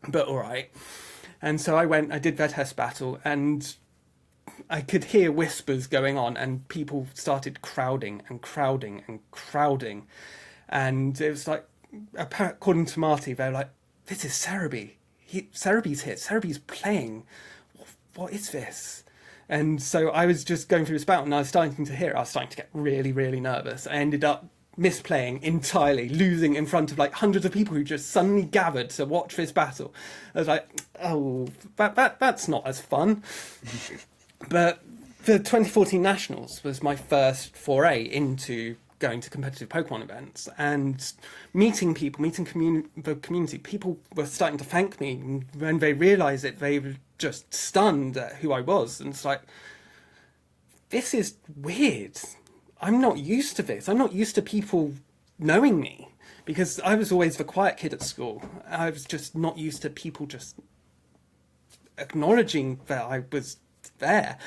but all right. And so I went, I did their test battle, and I could hear whispers going on, and people started crowding and crowding and crowding. And it was like, according to Marty, they were like, this is Serebii. Serebii's here. Serebii's playing. What is this? And so I was just going through this battle, and I was starting to hear it. I was starting to get really, really nervous. I ended up misplaying entirely, losing in front of like hundreds of people who just suddenly gathered to watch this battle. I was like, oh, that's not as fun. But the 2014 Nationals was my first foray into going to competitive Pokemon events and meeting people, the community. People were starting to thank me, and when they realised it, they were just stunned at who I was. And it's like, this is weird. I'm not used to this. I'm not used to people knowing me, because I was always the quiet kid at school. I was just not used to people just acknowledging that I was there.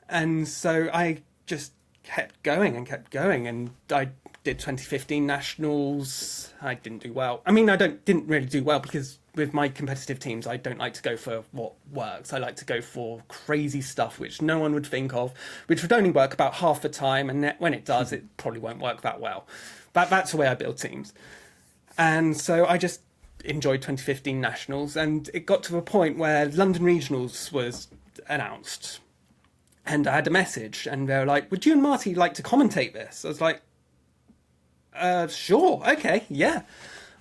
And so I just kept going, and I did 2015 Nationals. I didn't do well. I mean, didn't really do well, because with my competitive teams, I don't like to go for what works. I like to go for crazy stuff which no one would think of, which would only work about half the time, and when it does, it probably won't work that well. That's the way I build teams. And so I just enjoyed 2015 Nationals, and it got to a point where London Regionals was announced. And I had a message, and they were like, would you and Marty like to commentate this? I was like, sure, okay, yeah.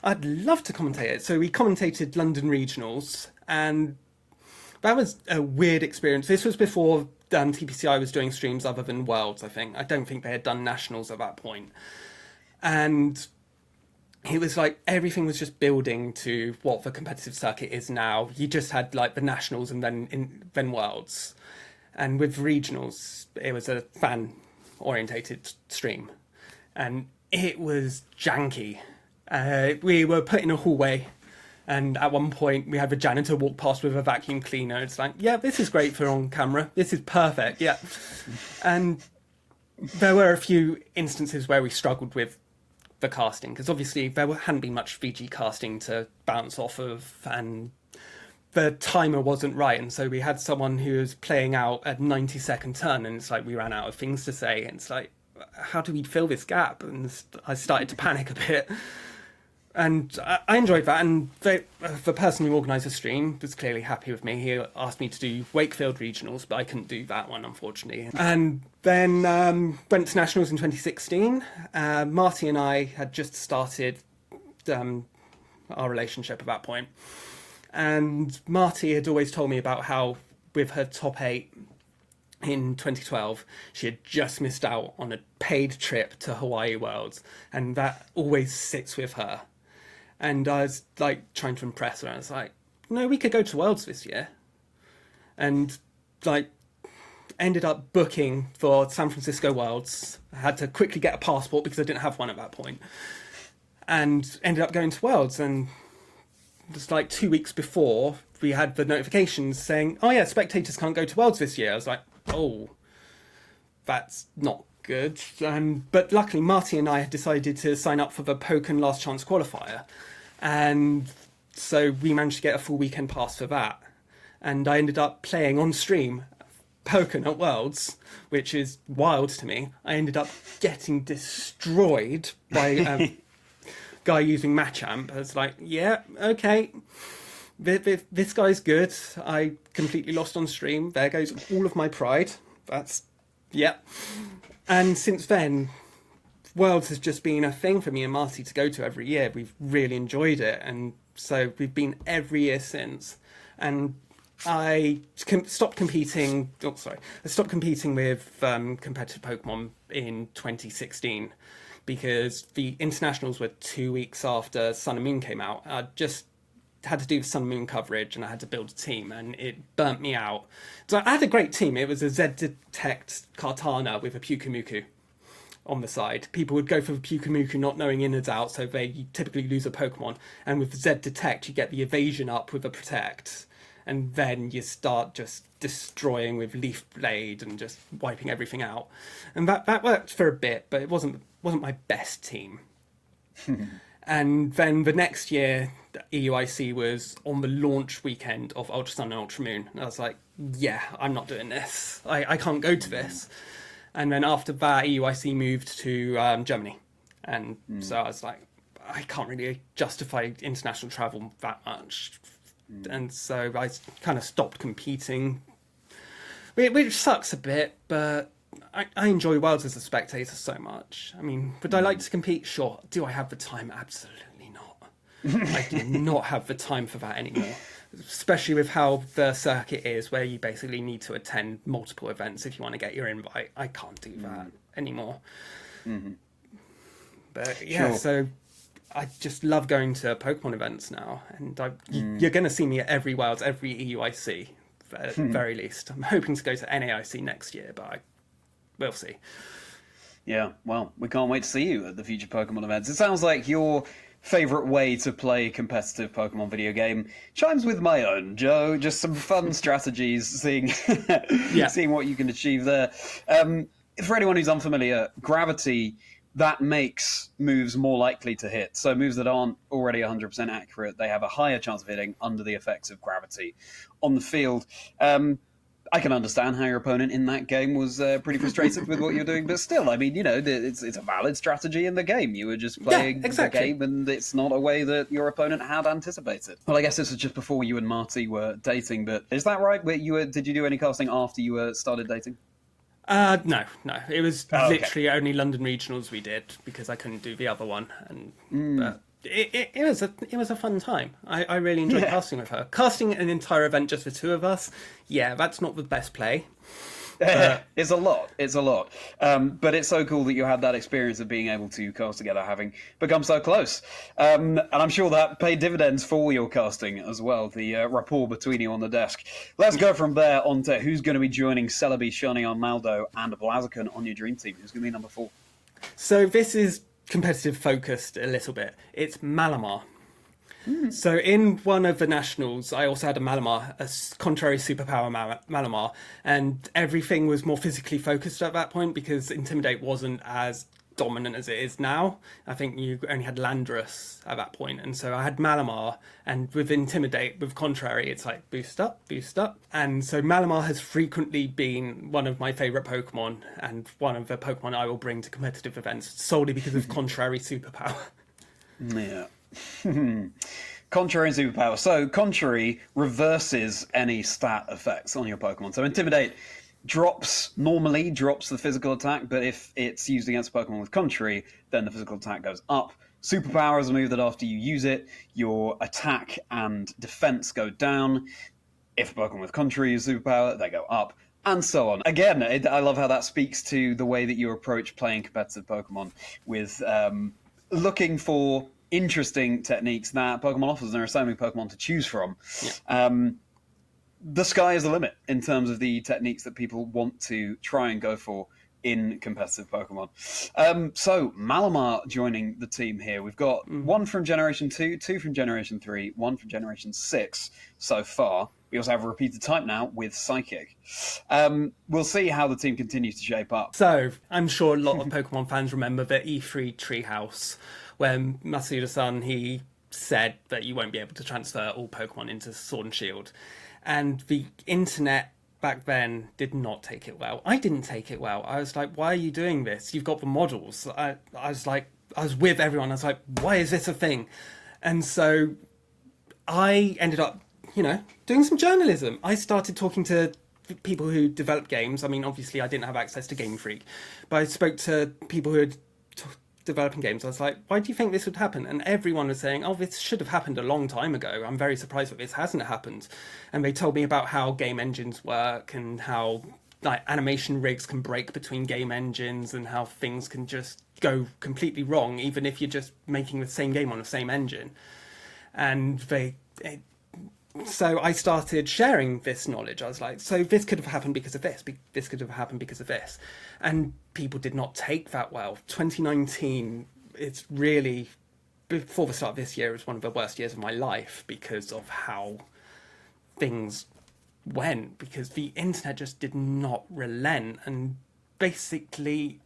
I'd love to commentate it. So we commentated London Regionals, and that was a weird experience. This was before TPCI was doing streams other than Worlds, I think. I don't think they had done Nationals at that point. And it was like everything was just building to what the competitive circuit is now. You just had like the Nationals and then Worlds. And with Regionals, it was a fan-orientated stream. And it was janky. We were put in a hallway, and at one point we had the janitor walk past with a vacuum cleaner. It's like, yeah, this is great for on camera. This is perfect, yeah. And there were a few instances where we struggled with the casting, because obviously there hadn't been much VG casting to bounce off of, and the timer wasn't right. And so we had someone who was playing out a 90-second turn, and it's like we ran out of things to say. And it's like, how do we fill this gap? And I started to panic a bit. And I enjoyed that, and the person who organised the stream was clearly happy with me. He asked me to do Wakefield Regionals, but I couldn't do that one, unfortunately. And then went to Nationals in 2016. Marty and I had just started our relationship at that point. And Marty had always told me about how, with her top 8 in 2012, she had just missed out on a paid trip to Hawaii Worlds, and that always sits with her. And I was like trying to impress her, and I was like, no, we could go to Worlds this year. And like ended up booking for San Francisco Worlds. I had to quickly get a passport because I didn't have one at that point. And ended up going to Worlds, and just like 2 weeks before, we had the notifications saying, oh yeah, spectators can't go to Worlds this year. I was like, oh, that's not good. But luckily, Marty and I had decided to sign up for the Pokémon Last Chance qualifier. And so we managed to get a full weekend pass for that. And I ended up playing on stream Pokémon at Worlds, which is wild to me. I ended up getting destroyed by a guy using Machamp. I was like, yeah, okay, this guy's good. I completely lost on stream. There goes all of my pride. Yeah. And since then, Worlds has just been a thing for me and Marty to go to every year. We've really enjoyed it, and so we've been every year since. And I stopped competing. I stopped competing with competitive Pokemon in 2016 because the internationals were 2 weeks after Sun and Moon came out. I just had to do Sun Moon coverage, and I had to build a team, and it burnt me out. So I had a great team. It was a Z-Detect Kartana with a Pyukumuku on the side. People would go for the Pyukumuku not knowing in and out, so they typically lose a Pokemon. And with Z-Detect, you get the evasion up with a Protect, and then you start just destroying with Leaf Blade and just wiping everything out. And that worked for a bit, but it wasn't my best team. And then the next year, EUIC was on the launch weekend of Ultra Sun and Ultra Moon. And I was like, yeah, I'm not doing this. I can't go to this. And then after that, EUIC moved to Germany. And so I was like, I can't really justify international travel that much. And so I kind of stopped competing, which sucks a bit, but I enjoy Worlds as a spectator so much. I mean, would I like to compete? Sure. Do I have the time? Absolutely not. I do not have the time for that anymore, especially with how the circuit is, where you basically need to attend multiple events if you want to get your invite. I can't do that anymore. But yeah, Sure. So I just love going to Pokemon events now, and you're going to see me at every Worlds, every EUIC, at the very least. I'm hoping to go to NAIC next year, but we'll see. Yeah, well, we can't wait to see you at the future Pokemon events. It sounds like your favourite way to play competitive Pokemon video game chimes with my own, Joe. Just some fun strategies, seeing what you can achieve there. For anyone who's unfamiliar, gravity, that makes moves more likely to hit. So moves that aren't already 100% accurate, they have a higher chance of hitting under the effects of gravity on the field. I can understand how your opponent in that game was pretty frustrated with what you're doing, but still, I mean, it's a valid strategy in the game. You were just playing the game, and it's not a way that your opponent had anticipated. Well, I guess this was just before you and Marty were dating, but is that right? Did you do any casting after you started dating? No. It was literally only London regionals we did, because I couldn't do the other one, and but it was a fun time. I really enjoyed casting with her. Casting an entire event just for two of us, that's not the best play. It's a lot. But it's so cool that you had that experience of being able to cast together, having become so close. And I'm sure that paid dividends for your casting as well, the rapport between you on the desk. Let's go from there on to who's going to be joining Celebi, Shiny Maldo, and Blaziken on your dream team. Who's going to be number 4? So this is competitive focused a little bit. It's Malamar. So in one of the nationals, I also had a Malamar, a contrary superpower Malamar, and everything was more physically focused at that point because Intimidate wasn't as dominant as it is now. I think you only had Landorus at that point, and so I had Malamar, and with Intimidate, with Contrary, it's like boost up, and so Malamar has frequently been one of my favourite Pokemon, and one of the Pokemon I will bring to competitive events solely because of Contrary superpower. Yeah. Contrary and superpower. So Contrary reverses any stat effects on your Pokemon. So Intimidate normally drops the physical attack, but if it's used against a Pokemon with Contrary, then the physical attack goes up. Superpower is a move that after you use it, your attack and defense go down. If a Pokemon with Contrary uses superpower, they go up. And so on. Again, I love how that speaks to the way that you approach playing competitive Pokemon, with looking for interesting techniques that Pokemon offers, and there are so many Pokemon to choose from. The sky is the limit in terms of the techniques that people want to try and go for in competitive Pokemon. So Malamar joining the team here. We've got one from Generation 2, 2 from Generation 3, 1 from Generation 6 so far. We also have a repeated type now with Psychic. We'll see how the team continues to shape up. So I'm sure a lot of Pokemon fans remember the E3 Treehouse, when Masuda-san, he said that you won't be able to transfer all Pokemon into Sword and Shield. And the internet back then did not take it well. I didn't take it well. I was like, why are you doing this? You've got the models. I was with everyone. I was like, why is this a thing? And so I ended up, doing some journalism. I started talking to people who develop games. I mean, obviously I didn't have access to Game Freak, but I spoke to people who had developing games. I was like, why do you think this would happen? And everyone was saying, oh, this should have happened a long time ago. I'm very surprised that this hasn't happened. And they told me about how game engines work, and how animation rigs can break between game engines, and how things can just go completely wrong even if you're just making the same game on the same engine. And they so I started sharing this knowledge. I was like, so this could have happened because of this. This could have happened because of this. And people did not take that well. 2019, it's really, before the start of this year, it was one of the worst years of my life because of how things went. Because the internet just did not relent. And basically,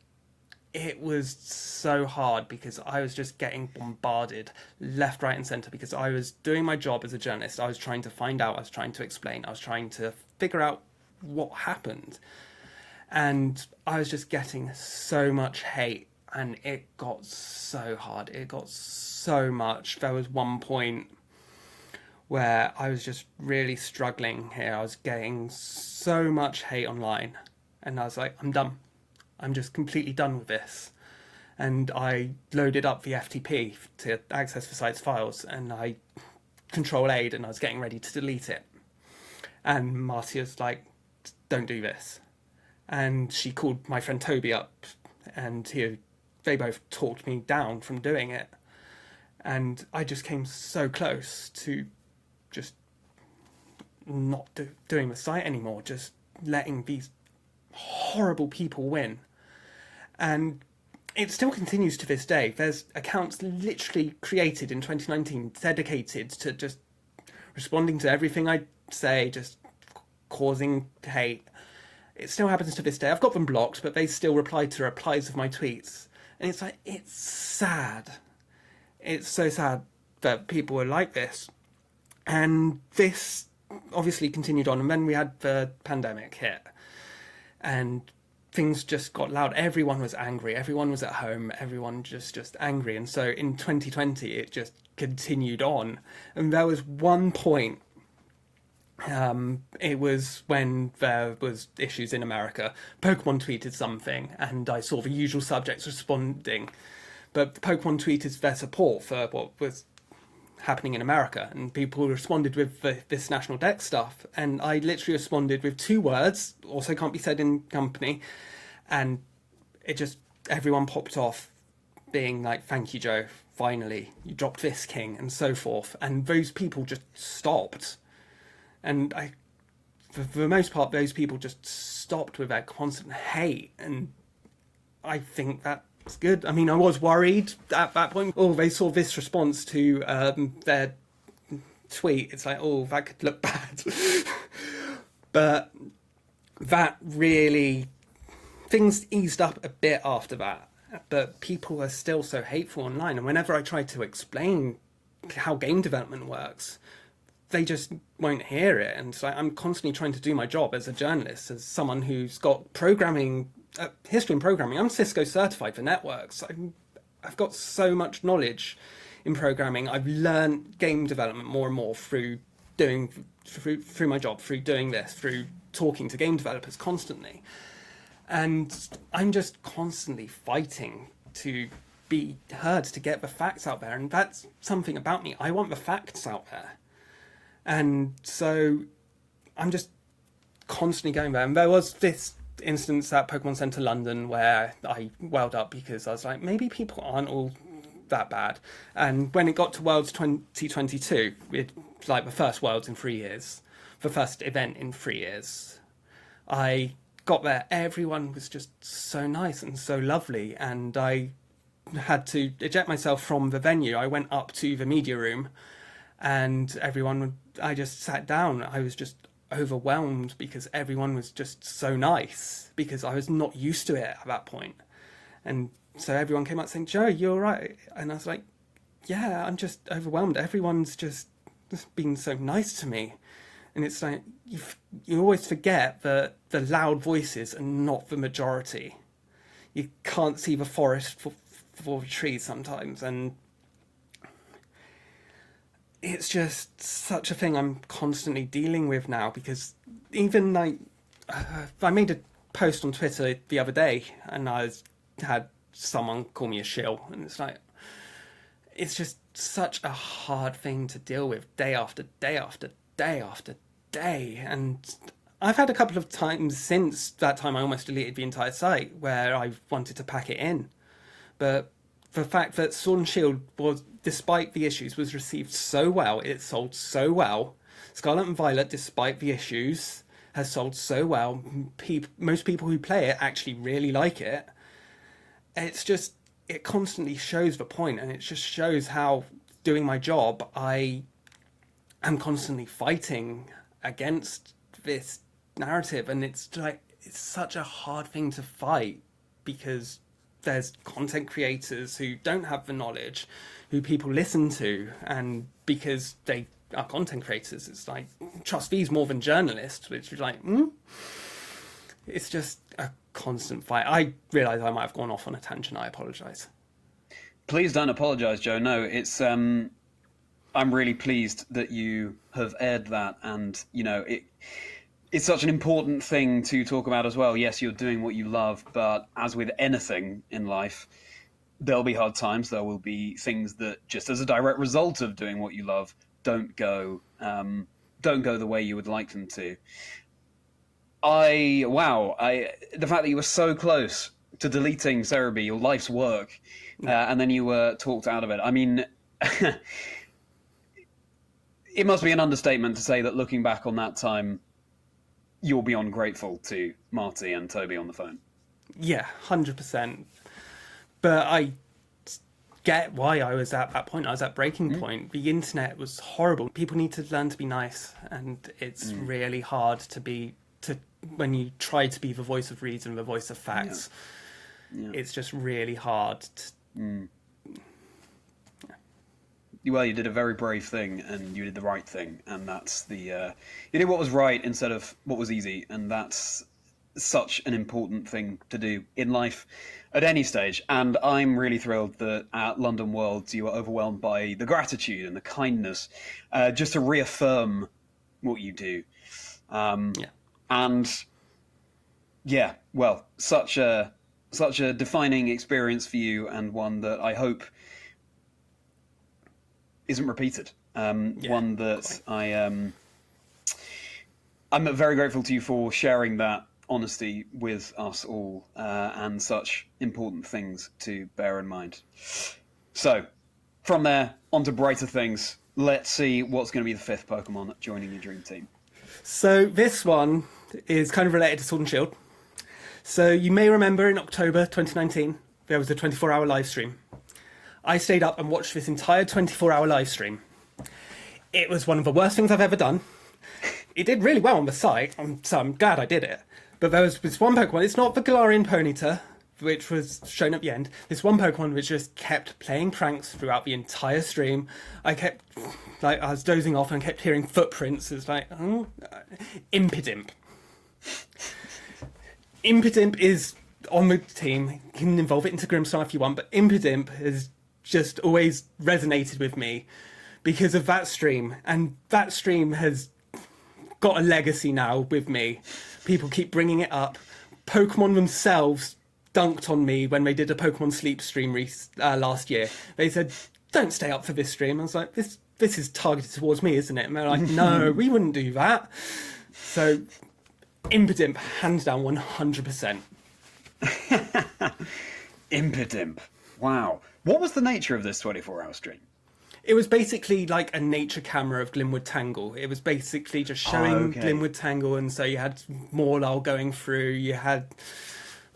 it was so hard because I was just getting bombarded left, right, and centre because I was doing my job as a journalist. I was trying to find out, I was trying to explain, I was trying to figure out what happened. And I was just getting so much hate, and it got so hard. It got so much. There was one point where I was just really struggling here. I was getting so much hate online, and I was like, I'm done. I'm just completely done with this. And I loaded up the FTP to access the site's files, and I Control-A, and I was getting ready to delete it. And Marcia's like, don't do this. And she called my friend Toby up, and they both talked me down from doing it. And I just came so close to just not doing the site anymore, just letting these horrible people win. And it still continues to this day. There's accounts literally created in 2019 dedicated to just responding to everything I say, just causing hate. It still happens to this day. I've got them blocked, but they still reply to replies of my tweets. And it's like, it's sad. It's so sad that people are like this. And this obviously continued on. And then we had the pandemic hit. And things just got loud. Everyone was angry. Everyone was at home. Everyone just angry. And so in 2020, it just continued on. And there was one point, it was when there was issues in America. Pokemon tweeted something, and I saw the usual subjects responding. But Pokemon tweeted their support for what was happening in America, and people responded with this national debt stuff, and I literally responded with 2 words, also can't be said in company, and it just, everyone popped off being like, thank you, Joe, finally, you dropped this king, and so forth, and those people just stopped. And for the most part, those people just stopped with their constant hate, and I think that's good. I mean, I was worried at that point. Oh, they saw this response to their tweet. It's like, oh, that could look bad. But that really, things eased up a bit after that. But people are still so hateful online. And whenever I try to explain how game development works, they just won't hear it. And so I'm constantly trying to do my job as a journalist, as someone who's got programming, history in programming. I'm Cisco certified for networks. I've got so much knowledge in programming. I've learned game development more and more through my job, through doing this, through talking to game developers constantly. And I'm just constantly fighting to be heard, to get the facts out there. And that's something about me. I want the facts out there. And so I'm just constantly going there. And there was this instance at Pokémon Centre London where I welled up because I was like, maybe people aren't all that bad. And when it got to Worlds 2022, it's like the first Worlds in 3 years, the first event in 3 years, I got there. Everyone was just so nice and so lovely. And I had to eject myself from the venue. I went up to the media room, and I just sat down. I was just overwhelmed because everyone was just so nice, because I was not used to it at that point. And so everyone came up saying, Joe, you're all right. And I was like, yeah, I'm just overwhelmed. Everyone's just been so nice to me. And it's like, you always forget that the loud voices are not the majority. You can't see the forest for the trees sometimes. And it's just such a thing I'm constantly dealing with now, because even like, I made a post on Twitter the other day, and I had someone call me a shill, and it's like, it's just such a hard thing to deal with day after day after day after day. And I've had a couple of times since that time I almost deleted the entire site where I wanted to pack it in. But the fact that Sword and Shield despite the issues, was received so well. It sold so well. Scarlet and Violet, despite the issues, has sold so well. Most people who play it actually really like it. It's just, it constantly shows the point, and it just shows how, doing my job, I am constantly fighting against this narrative, and it's like, it's such a hard thing to fight, because there's content creators who don't have the knowledge, who people listen to, and because they are content creators, it's like, trust these more than journalists, which is like, it's just a constant fight. I realise I might have gone off on a tangent. I apologise. Please don't apologise, Joe. No, it's I'm really pleased that you have aired that, and it's such an important thing to talk about as well. Yes, you're doing what you love, but as with anything in life, there'll be hard times. There will be things that, just as a direct result of doing what you love, don't go the way you would like them to. The fact that you were so close to deleting Serebii, your life's work, and then you were talked out of it. I mean, it must be an understatement to say that looking back on that time, you're beyond grateful to Marty and Toby on the phone. Yeah, 100%. But I get why I was at that point. I was at breaking point. The internet was horrible. People need to learn to be nice, and it's really hard when you try to be the voice of reason, the voice of facts. Yeah. It's just really hard. Well, you did a very brave thing, and you did the right thing, and that's you did what was right instead of what was easy, and that's such an important thing to do in life at any stage. And I'm really thrilled that at London Worlds you were overwhelmed by the gratitude and the kindness, just to reaffirm what you do. And well, such a defining experience for you, and one that I hope isn't repeated. One that I'm very grateful to you for sharing that honesty with us all, and such important things to bear in mind. So, from there, on to brighter things. Let's see what's going to be the fifth Pokemon joining your dream team. So this one is kind of related to Sword and Shield. So you may remember in October 2019, there was a 24-hour live stream. I stayed up and watched this entire 24-hour live stream. It was one of the worst things I've ever done. It did really well on the site, so I'm glad I did it. But there was this one Pokemon, it's not the Galarian Ponyta, which was shown at the end. This one Pokemon which just kept playing pranks throughout the entire stream. I was dozing off and kept hearing footprints. It's like, Impidimp. Impidimp is on the team. You can involve it into Grimstar if you want, but Impidimp has just always resonated with me because of that stream. And that stream has got a legacy now with me. People keep bringing it up. Pokemon themselves dunked on me when they did a Pokemon Sleep stream last year. They said, don't stay up for this stream. I was like, this is targeted towards me, isn't it? And they're like, no, we wouldn't do that. So, Impidimp, hands down, 100%. Impidimp. Wow. What was the nature of this 24-hour stream? It was basically like a nature camera of Glimwood Tangle. It was basically just showing Glimwood Tangle, and so you had Morlul going through, you had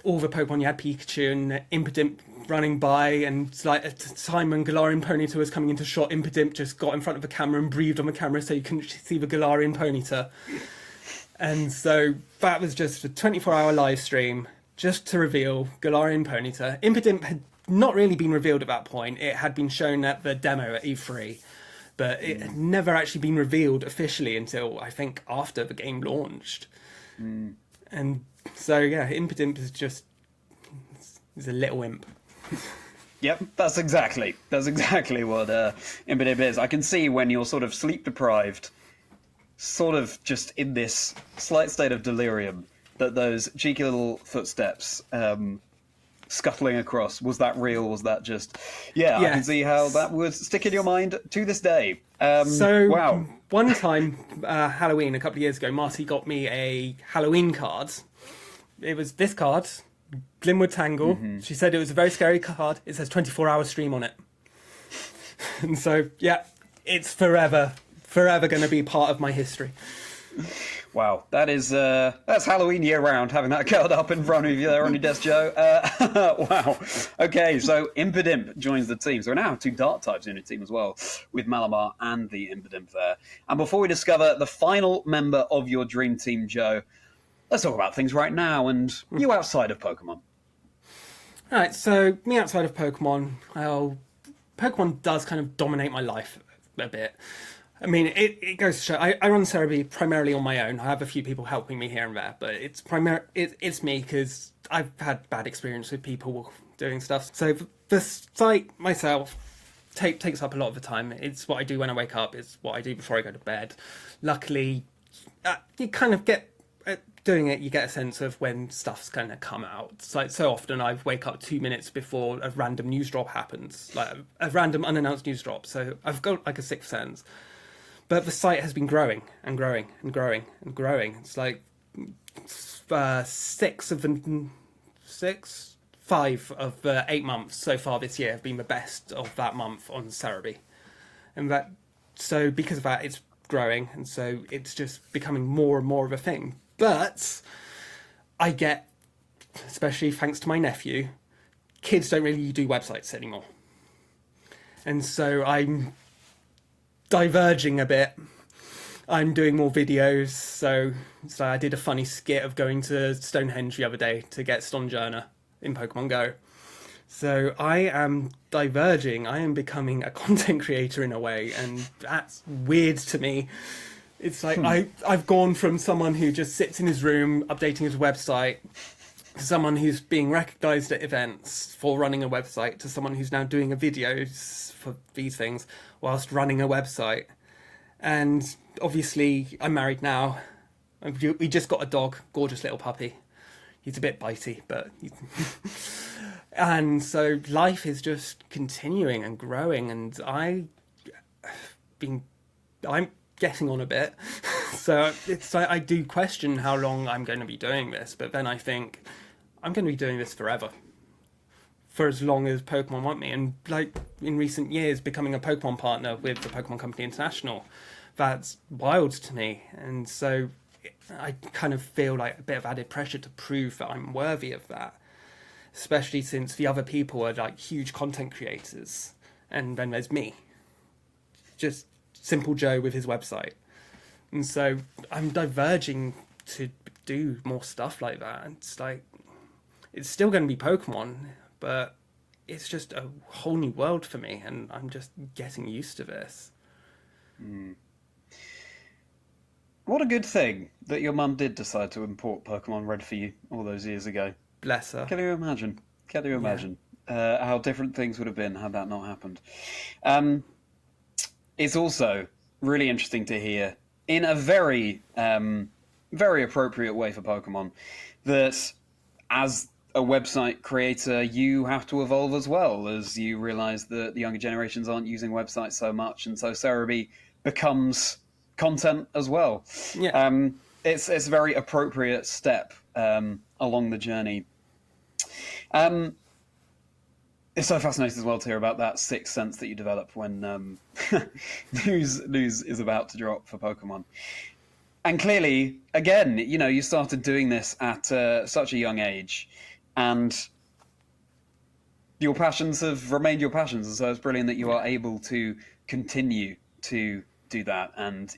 all the Pokemon, you had Pikachu and Impidimp running by, and like at the time when Galarian Ponyta was coming into shot, Impidimp just got in front of the camera and breathed on the camera so you couldn't see the Galarian Ponyta. And so that was just a 24-hour live stream just to reveal Galarian Ponyta. Impidimp had not really been revealed at that point. It had been shown at the demo at E3, but it had never actually been revealed officially until, I think, after the game launched. And so, yeah, Impidimp is a little imp. Yep, that's exactly what Impidimp is. I can see when you're sort of sleep deprived, sort of just in this slight state of delirium, that those cheeky little footsteps scuttling across, was that real? Was that just... Yeah, I can see how that would stick in your mind to this day. Wow. One time, Halloween, a couple of years ago, Marty got me a Halloween card. It was this card, Glimwood Tangle. She said it was a very scary card. It says 24-hour stream on it. And so, yeah, it's forever going to be part of my history. Wow, that's Halloween year round, having that curled up in front of you there on your desk, Joe. Wow. Okay, so Impidimp joins the team. So we now have 2 Dark types in the team as well, with Malamar and the Impidimp there. And before we discover the final member of your dream team, Joe, let's talk about things right now and you outside of Pokemon. All right, so me outside of Pokemon, well, Pokemon does kind of dominate my life a bit. I mean, it goes to show. I run Serebii primarily on my own. I have a few people helping me here and there, but it's me because I've had bad experience with people doing stuff. So the site myself takes up a lot of the time. It's what I do when I wake up. It's what I do before I go to bed. Luckily, you kind of get doing it. You get a sense of when stuff's going to come out. So often I wake up 2 minutes before a random news drop happens, like a random unannounced news drop. So I've got like a sixth sense. But the site has been growing and growing and growing and growing. It's like 5 of the 8 months so far this year have been the best of that month on Serebii. And so because of that, it's growing. And so it's just becoming more and more of a thing. But I get, especially thanks to my nephew, kids don't really do websites anymore. And so I'm diverging a bit. I'm doing more videos, so I did a funny skit of going to Stonehenge the other day to get Stonjourner in Pokemon Go. So I am diverging. I am becoming a content creator in a way, and that's weird to me. It's like I've gone from someone who just sits in his room updating his website to someone who's being recognised at events for running a website to someone who's now doing a videos for these things whilst running a website. And obviously I'm married now. We just got a dog, gorgeous little puppy. He's a bit bitey, but and so life is just continuing and growing, and I'm getting on a bit. So it's like I do question how long I'm going to be doing this, but then I think I'm going to be doing this forever, for as long as Pokemon want me. And like in recent years, becoming a Pokemon partner with the Pokemon Company International, that's wild to me. And so I kind of feel like a bit of added pressure to prove that I'm worthy of that, especially since the other people are like huge content creators, and then there's me, just simple Joe with his website. And so I'm diverging to do more stuff like that. And it's like, it's still going to be Pokemon, but it's just a whole new world for me, and I'm just getting used to this. What a good thing that your mum did decide to import Pokémon Red for you all those years ago. Bless her. Can you imagine? How different things would have been had that not happened? It's also really interesting to hear, in a very, very appropriate way for Pokemon, that as a website creator, you have to evolve as well, as you realise that the younger generations aren't using websites so much, and so Serebii becomes content as well. Yeah. It's a very appropriate step along the journey. It's so fascinating as well to hear about that sixth sense that you develop when news is about to drop for Pokemon. And clearly, again, you started doing this at such a young age, and your passions have remained your passions, and so it's brilliant that you are able to continue to do that. And,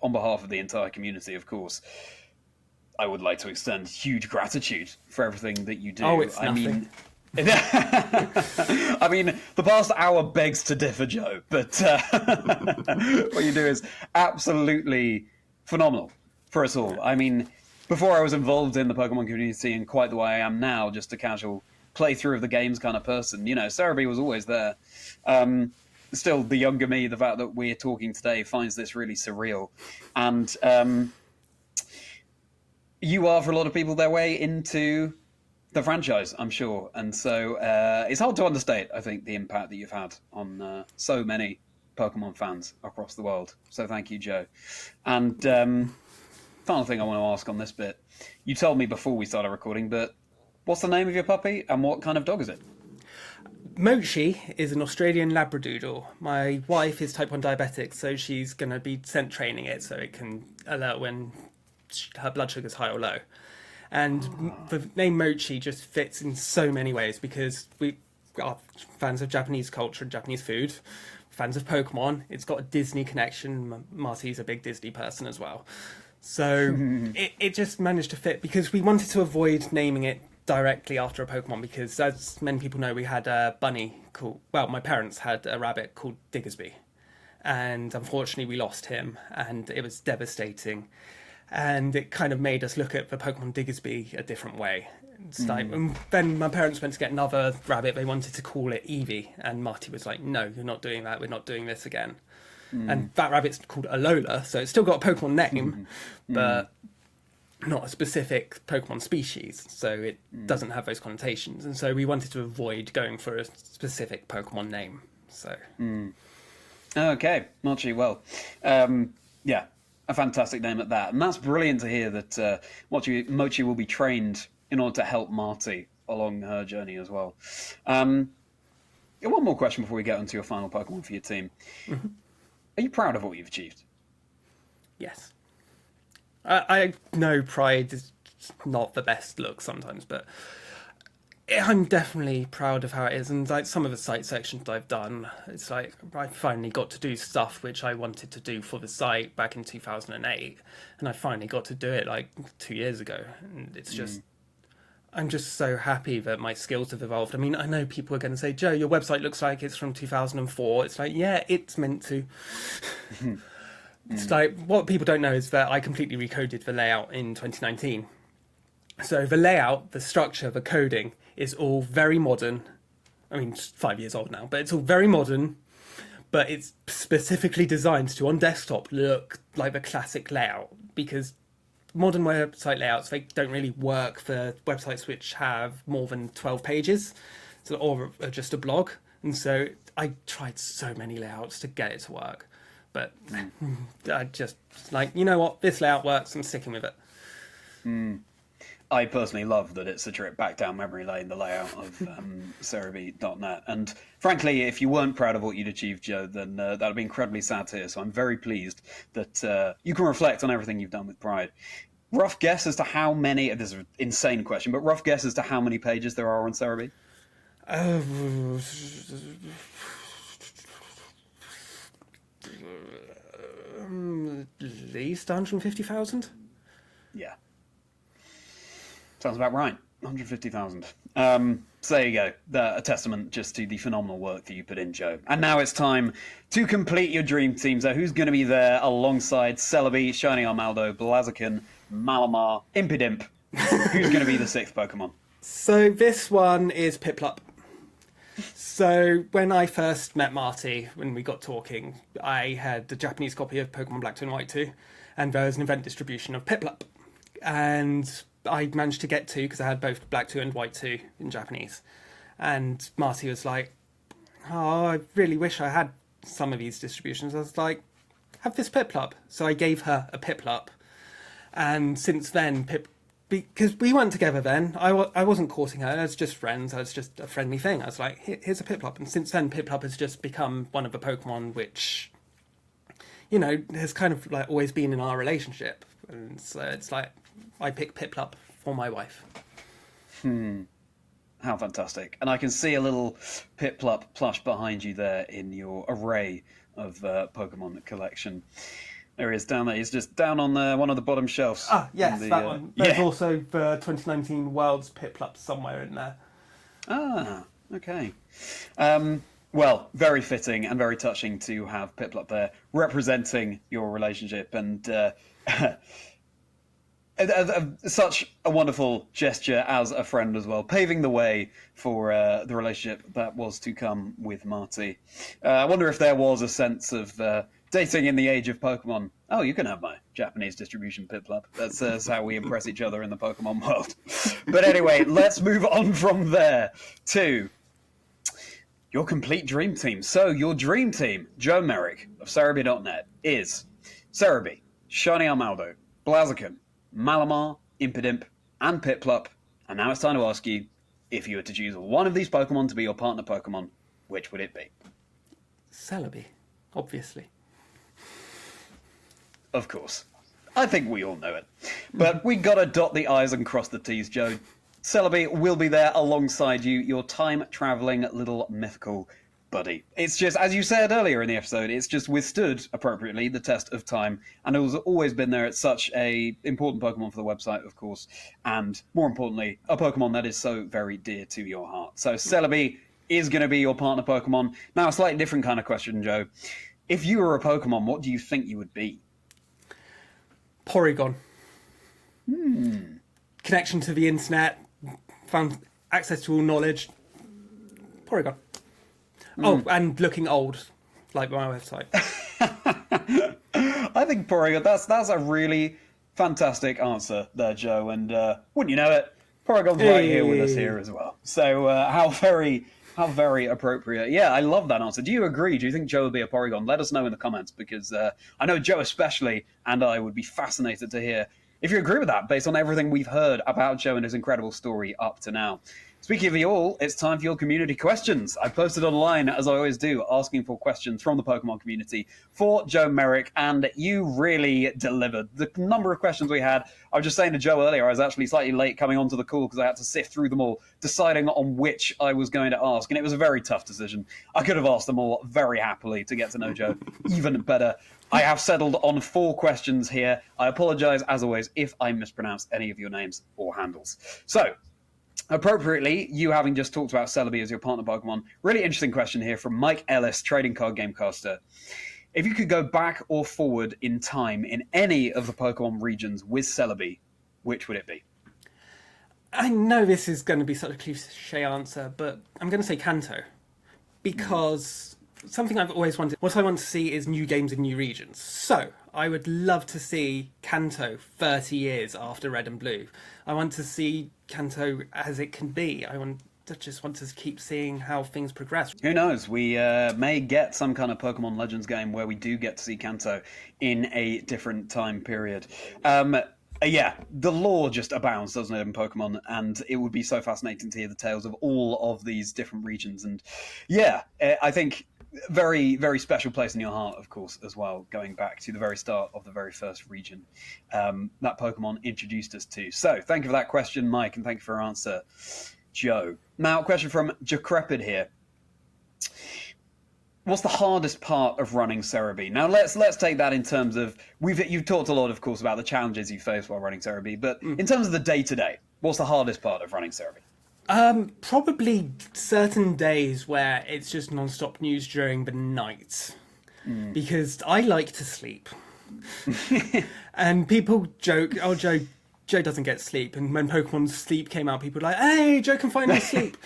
on behalf of the entire community, of course, I would like to extend huge gratitude for everything that you do. Oh, it's nothing. I mean, the past hour begs to differ, Joe, but what you do is absolutely phenomenal for us all. I mean, before I was involved in the Pokemon community in quite the way I am now, just a casual playthrough of the games kind of person, Serebii was always there. Still, the younger me, the fact that we're talking today finds this really surreal. And you are, for a lot of people, their way into the franchise, I'm sure. And so it's hard to understate, I think, the impact that you've had on so many Pokemon fans across the world. So thank you, Joe. And final thing I want to ask on this bit. You told me before we started recording, but what's the name of your puppy and what kind of dog is it? Mochi is an Australian Labradoodle. My wife is type 1 diabetic, so she's going to be sent training it so it can alert when her blood sugar's high or low. And the name Mochi just fits in so many ways because we are fans of Japanese culture and Japanese food, fans of Pokemon. It's got a Disney connection. Marty's a big Disney person as well. So it just managed to fit because we wanted to avoid naming it directly after a Pokemon because, as many people know, we had a bunny called... Well, my parents had a rabbit called Diggersby. And unfortunately, we lost him, and it was devastating. And it kind of made us look at the Pokemon Diggersby a different way. It's like, and then my parents went to get another rabbit. They wanted to call it Eevee. And Marty was like, no, you're not doing that. We're not doing this again. And that rabbit's called Alola, so it's still got a Pokemon name, but not a specific Pokemon species. So it doesn't have those connotations. And so we wanted to avoid going for a specific Pokemon name. So... Okay, Mochi, well, yeah, a fantastic name at that. And that's brilliant to hear that Mochi will be trained in order to help Marty along her journey as well. One more question before we get onto your final Pokemon for your team. Are you proud of what you've achieved? Yes. I know pride is not the best look sometimes, but I'm definitely proud of how it is. And like some of the site sections I've done, it's like I finally got to do stuff which I wanted to do for the site back in 2008, and I finally got to do it like 2 years ago. And it's just, I'm just so happy that my skills have evolved. I mean, I know people are going to say, Joe, your website looks like it's from 2004. It's like, yeah, it's meant to. It's like, what people don't know is that I completely recoded the layout in 2019. So the layout, the structure, the coding is all very modern. I mean, it's 5 years old now, but it's all very modern, but it's specifically designed to, on desktop, look like the classic layout, because modern website layouts, they don't really work for websites which have more than 12 pages, so, or just a blog. And so I tried so many layouts to get it to work, but I just like, you know what, this layout works, I'm sticking with it. I personally love that it's a trip back down memory lane, the layout of Serebii.net. And frankly, if you weren't proud of what you'd achieved, Joe, then that would be incredibly sad to hear. So I'm very pleased that you can reflect on everything you've done with pride. Rough guess as to how many, this is an insane question, but rough guess as to how many pages there are on Serebii? At least 150,000? Yeah. Sounds about right. 150,000. So there you go. A testament just to the phenomenal work that you put in, Joe. And now it's time to complete your dream team. So who's going to be there alongside Celebi, Shiny Armaldo, Blaziken, Malamar, Impidimp? Who's going to be the sixth Pokemon? So this one is Piplup. So when I first met Marty, when we got talking, I had the Japanese copy of Pokemon Black 2 and White 2, and there was an event distribution of Piplup. And I managed to get 2 because I had both Black 2 and White 2 in Japanese. And Marty was like, oh, I really wish I had some of these distributions. I was like, have this Piplup. So I gave her a Piplup. And since then, because we weren't together then, I wasn't courting her as just friends. I was just a friendly thing. I was like, here's a Piplup. And since then, Piplup has just become one of the Pokemon which, you know, has kind of like always been in our relationship. And so it's like, I pick Piplup for my wife. How fantastic. And I can see a little Piplup plush behind you there in your array of Pokemon collection. There he is down there. He's just down on one of the bottom shelves. Ah, yes, that one. There's also the 2019 World's Piplup somewhere in there. Ah, okay. Well, very fitting and very touching to have Piplup there representing your relationship, and such a wonderful gesture as a friend as well, paving the way for the relationship that was to come with Marty. I wonder if there was a sense of dating in the age of Pokemon. Oh, you can have my Japanese distribution Piplup. That's how we impress each other in the Pokemon world. But anyway, let's move on from there to your complete dream team. So your dream team, Joe Merrick of Serebii.net, is Serebii, Shiny Armaldo, Blaziken, Malamar, Impidimp, and Piplup. And now it's time to ask you, if you were to choose one of these Pokemon to be your partner Pokemon, which would it be? Serebii, obviously. Of course. I think we all know it. But we gotta dot the I's and cross the T's, Joe. Serebii will be there alongside you, your time-travelling little mythical buddy. It's just, as you said earlier in the episode, it's just withstood, appropriately, the test of time, and it has always been there. It's such a important Pokemon for the website, of course, and more importantly, a Pokemon that is so very dear to your heart. So Serebii is going to be your partner Pokemon. Now, a slightly different kind of question, Joe. If you were a Pokemon, what do you think you would be? Porygon. Connection to the internet, found access to all knowledge. Porygon. Oh, and looking old, like my website. I think Porygon, that's a really fantastic answer there, Joe. And wouldn't you know it, Porygon's right here with us here as well. So how very appropriate. Yeah, I love that answer. Do you agree? Do you think Joe would be a Porygon? Let us know in the comments, because I know Joe especially and I would be fascinated to hear if you agree with that, based on everything we've heard about Joe and his incredible story up to now. Speaking of you all, it's time for your community questions. I posted online, as I always do, asking for questions from the Pokemon community for Joe Merrick, and you really delivered. The number of questions we had, I was just saying to Joe earlier, I was actually slightly late coming onto the call because I had to sift through them all, deciding on which I was going to ask, and it was a very tough decision. I could have asked them all very happily to get to know Joe even better. I have settled on 4 questions here. I apologise, as always, if I mispronounce any of your names or handles. So, appropriately, you having just talked about Serebii as your partner Pokemon, really interesting question here from Mike Ellis, Trading Card Gamecaster. If you could go back or forward in time in any of the Pokemon regions with Serebii, which would it be? I know this is going to be such a cliche answer, but I'm going to say Kanto. Because something I've always wanted, what I want to see is new games in new regions. So, I would love to see Kanto 30 years after Red and Blue. I want to see Kanto as it can be. I just want to keep seeing how things progress. Who knows? We may get some kind of Pokemon Legends game where we do get to see Kanto in a different time period. Yeah, the lore just abounds, doesn't it, in Pokemon? And it would be so fascinating to hear the tales of all of these different regions. And yeah, I think very, very special place in your heart, of course, as well, going back to the very start of the very first region that Pokemon introduced us to. So thank you for that question, Mike, and thank you for your answer, Joe. Now, a question from Decrepid here. What's the hardest part of running Serebii? Now, let's take that in terms of you've talked a lot, of course, about the challenges you face while running Serebii, but in terms of the day-to-day, what's the hardest part of running Serebii? Probably certain days where it's just non-stop news during the night. Because I like to sleep. And people joke, oh, Joe doesn't get sleep. And when Pokemon Sleep came out, people were like, hey, Joe can finally sleep.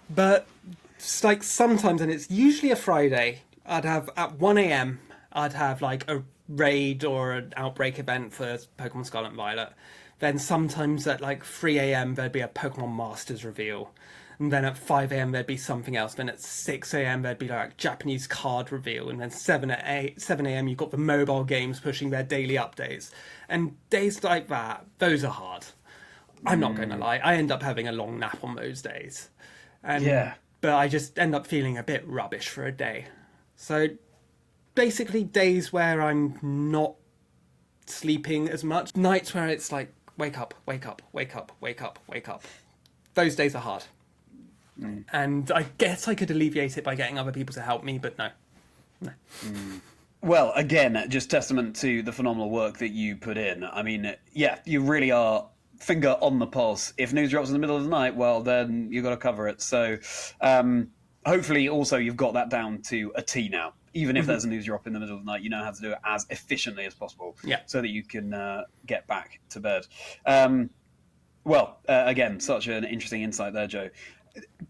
But it's like sometimes, and it's usually a Friday, I'd have at 1 a.m, I'd have like a raid or an outbreak event for Pokemon Scarlet and Violet. Then sometimes at like 3 a.m, there'd be a Pokemon Masters reveal. And then at 5 a.m, there'd be something else. Then at 6 a.m, there'd be like Japanese card reveal. And then 7 a.m, you've got the mobile games pushing their daily updates. And days like that, those are hard. I'm not going to lie. I end up having a long nap on those days. And, but I just end up feeling a bit rubbish for a day. So basically days where I'm not sleeping as much. Nights where it's like, wake up, wake up, wake up, wake up, wake up. Those days are hard. And I guess I could alleviate it by getting other people to help me, but no. Well, again, just testament to the phenomenal work that you put in. I mean, yeah, you really are finger on the pulse. If news drops in the middle of the night, well, then you've got to cover it. So hopefully also you've got that down to a T now. Even if there's a news drop in the middle of the night, you know how to do it as efficiently as possible so that you can get back to bed. Again, such an interesting insight there, Joe.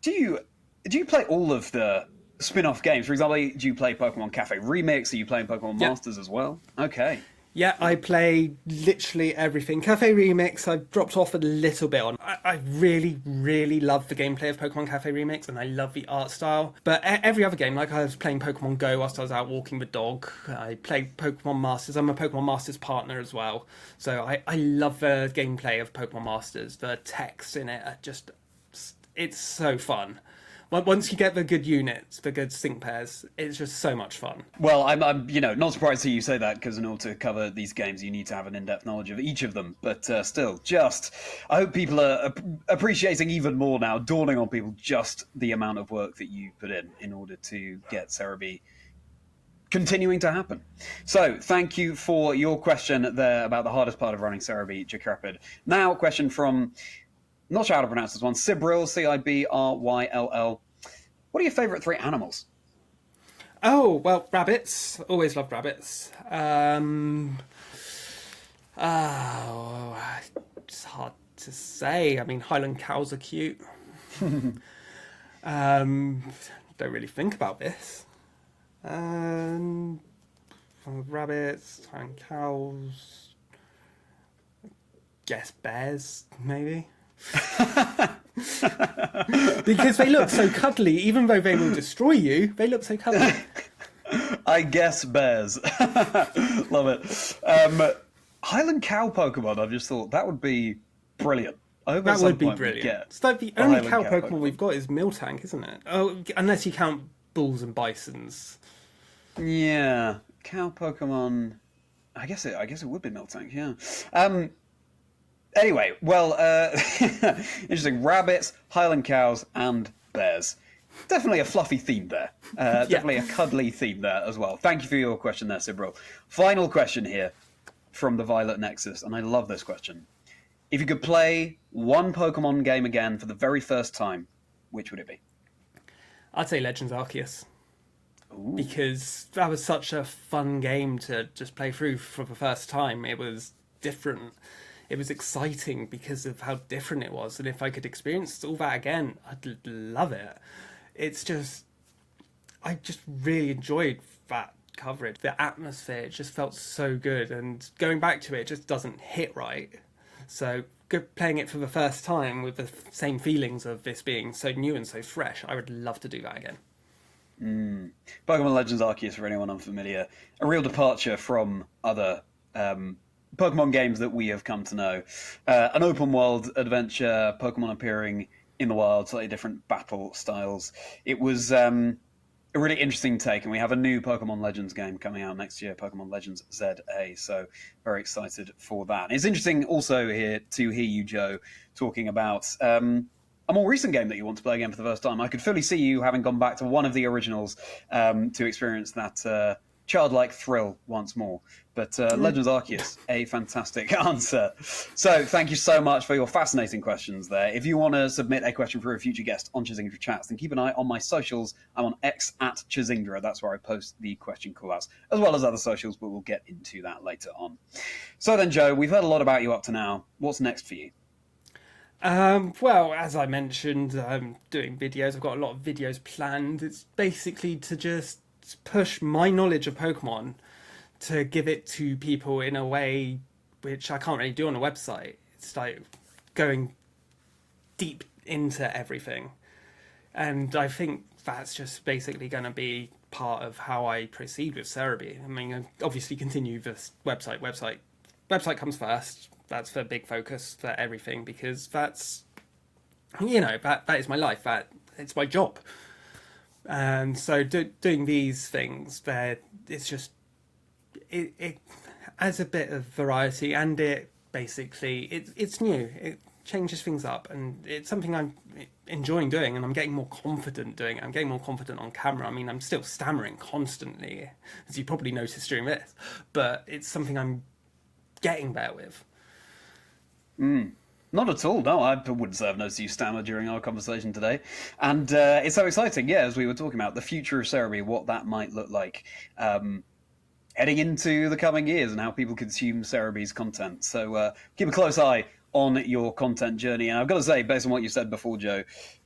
Do you play all of the spin-off games? For example, do you play Pokemon Cafe Remix? Are you playing Pokemon Masters as well? Okay. Yeah, I play literally everything. Cafe Remix, I've dropped off a little bit on. I really, really love the gameplay of Pokemon Cafe Remix, and I love the art style. But every other game, like I was playing Pokemon Go whilst I was out walking the dog. I play Pokemon Masters. I'm a Pokemon Masters partner as well. So I love the gameplay of Pokemon Masters. The text in it are just it's so fun. Once you get the good units, the good sync pairs, it's just so much fun. Well, I'm not surprised to hear you say that, because in order to cover these games, you need to have an in-depth knowledge of each of them. But still, I hope people are appreciating even more now, dawning on people just the amount of work that you put in order to get Serebii continuing to happen. So, thank you for your question there about the hardest part of running Serebii, Jackrapid. Now, a question from, not sure how to pronounce this one, Cibrill, Cibryll. What are your favourite 3 animals? Oh, well, rabbits. Always loved rabbits. It's hard to say. I mean, Highland cows are cute. Don't really think about this. Rabbits, Highland cows. Guess bears, maybe. Because they look so cuddly, even though they will destroy you, they look so cuddly. I guess bears. Love it. Highland cow Pokemon, I've just thought, that would be brilliant. I hope that would be brilliant. It's like the only cow Pokemon we've got is Miltank, isn't it? Oh, unless you count bulls and bisons. Yeah, cow Pokemon. I guess it would be Miltank, yeah. Anyway, well, interesting. Rabbits, Highland cows, and bears. Definitely a fluffy theme there. Definitely a cuddly theme there as well. Thank you for your question there, Cibrill. Final question here from the Violet Nexus, and I love this question. If you could play one Pokemon game again for the very first time, which would it be? I'd say Legends Arceus. Ooh. Because that was such a fun game to just play through for the first time. It was different. It was exciting because of how different it was. And if I could experience all that again, I'd love it. It's just... I just really enjoyed that coverage. The atmosphere, it just felt so good. And going back to it just doesn't hit right. So playing it for the first time with the same feelings of this being so new and so fresh, I would love to do that again. Pokemon Legends Arceus, for anyone unfamiliar, a real departure from other Pokemon games that we have come to know. An open world adventure, Pokemon appearing in the wild, slightly different battle styles. It was a really interesting take, and we have a new Pokemon Legends game coming out next year, Pokemon Legends ZA, so very excited for that. It's interesting also here to hear you, Joe, talking about a more recent game that you want to play again for the first time. I could fully see you having gone back to one of the originals to experience that childlike thrill once more. But Legends Arceus, a fantastic answer. So thank you so much for your fascinating questions there. If you want to submit a question for a future guest on Chazingdra Chats, then keep an eye on my socials. I'm on X at Chazingdra. That's where I post the question callouts, as well as other socials, but we'll get into that later on. So then, Joe, we've heard a lot about you up to now. What's next for you? Well, as I mentioned, I'm doing videos. I've got a lot of videos planned. It's basically to just push my knowledge of Pokemon to give it to people in a way which I can't really do on a website. It's like going deep into everything. And I think that's just basically going to be part of how I proceed with Serebii. I mean, I obviously continue this website. Website comes first. That's the big focus for everything, because that's, that is my life. It's my job. And so doing these things, it's just, it adds a bit of variety, and it's new. It changes things up, and it's something I'm enjoying doing, and I'm getting more confident doing it. I'm getting more confident on camera. I mean, I'm still stammering constantly, as you probably noticed during this, but it's something I'm getting better with. Not at all, no. I wouldn't say I've noticed you stammer during our conversation today. And it's so exciting, as we were talking about, the future of Serebii, what that might look like heading into the coming years and how people consume Serebii's content. So keep a close eye on your content journey. And I've got to say, based on what you said before, Joe,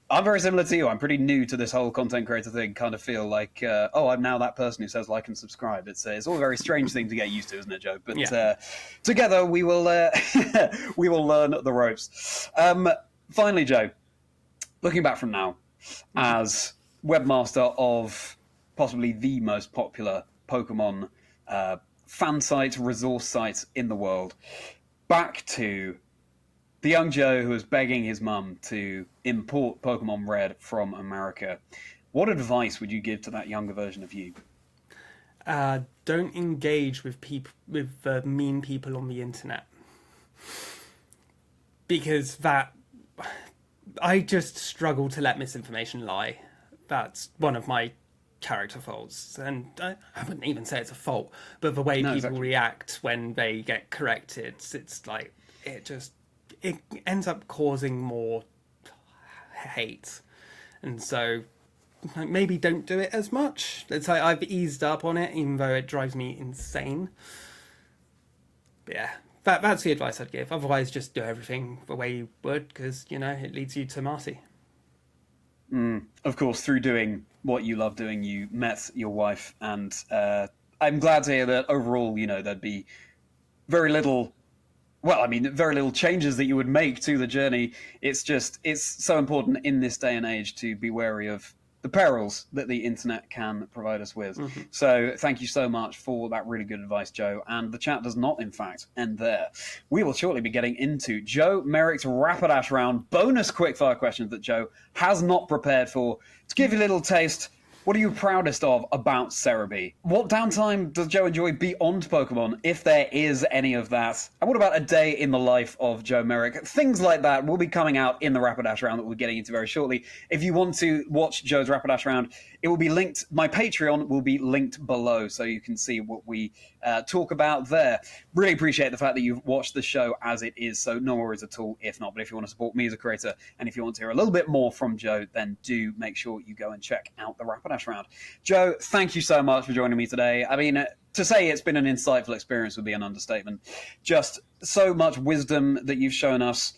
I'm very similar to you. I'm pretty new to this whole content creator thing. Kind of feel like, I'm now that person who says like and subscribe. It's all a very strange thing to get used to, isn't it, Joe? But together we will we will learn the ropes. Finally, Joe, looking back from now, as webmaster of possibly the most popular Pokemon fan site, resource site in the world, back to the young Joe who was begging his mum to import Pokémon Red from America. What advice would you give to that younger version of you? Don't engage with mean people on the internet, because I just struggle to let misinformation lie. That's one of my character faults, and I wouldn't even say it's a fault, but the way people react when they get corrected, it's like it ends up causing more hate, and so maybe don't do it as much. It's like I've eased up on it, even though it drives me insane. But yeah, that's the advice I'd give. Otherwise, just do everything the way you would, because, it leads you to Marty. Of course, through doing what you love doing, you met your wife, and I'm glad to hear that overall, there'd be very little changes that you would make to the journey. It's so important in this day and age to be wary of the perils that the internet can provide us with. Mm-hmm. So thank you so much for that really good advice, Joe. And the chat does not, in fact, end there. We will shortly be getting into Joe Merrick's Rapidash round, bonus quickfire questions that Joe has not prepared for. To give you a little taste, what are you proudest of about Serebii? What downtime does Joe enjoy beyond Pokemon, if there is any of that? And what about a day in the life of Joe Merrick? Things like that will be coming out in the Rapidash round that we're getting into very shortly. If you want to watch Joe's Rapidash round, it will be linked. My Patreon will be linked below, so you can see what we talk about there. Really appreciate the fact that you've watched the show as it is, so no worries at all if not. But if you want to support me as a creator, and if you want to hear a little bit more from Joe, then do make sure you go and check out the Rapidash round. Joe, thank you so much for joining me today. I mean, to say it's been an insightful experience would be an understatement. Just so much wisdom that you've shown us.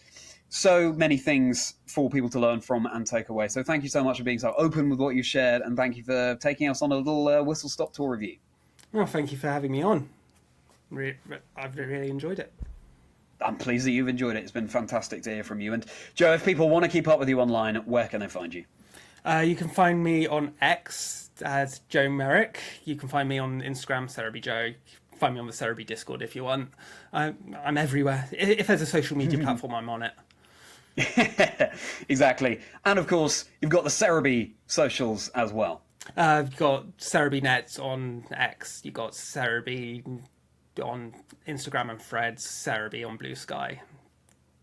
So many things for people to learn from and take away. So thank you so much for being so open with what you shared, and thank you for taking us on a little whistle-stop tour review. Well, thank you for having me on. I've really enjoyed it. I'm pleased that you've enjoyed it. It's been fantastic to hear from you. And Joe, if people want to keep up with you online, where can they find you? You can find me on X as Joe Merrick. You can find me on Instagram, Serebii Joe. Find me on the Serebii Discord if you want. I'm everywhere. If there's a social media platform, I'm on it. Exactly. And of course, you've got the Serebii socials as well. You've got Serebii Net on X. You've got Serebii on Instagram and Threads. Serebii on Blue Sky.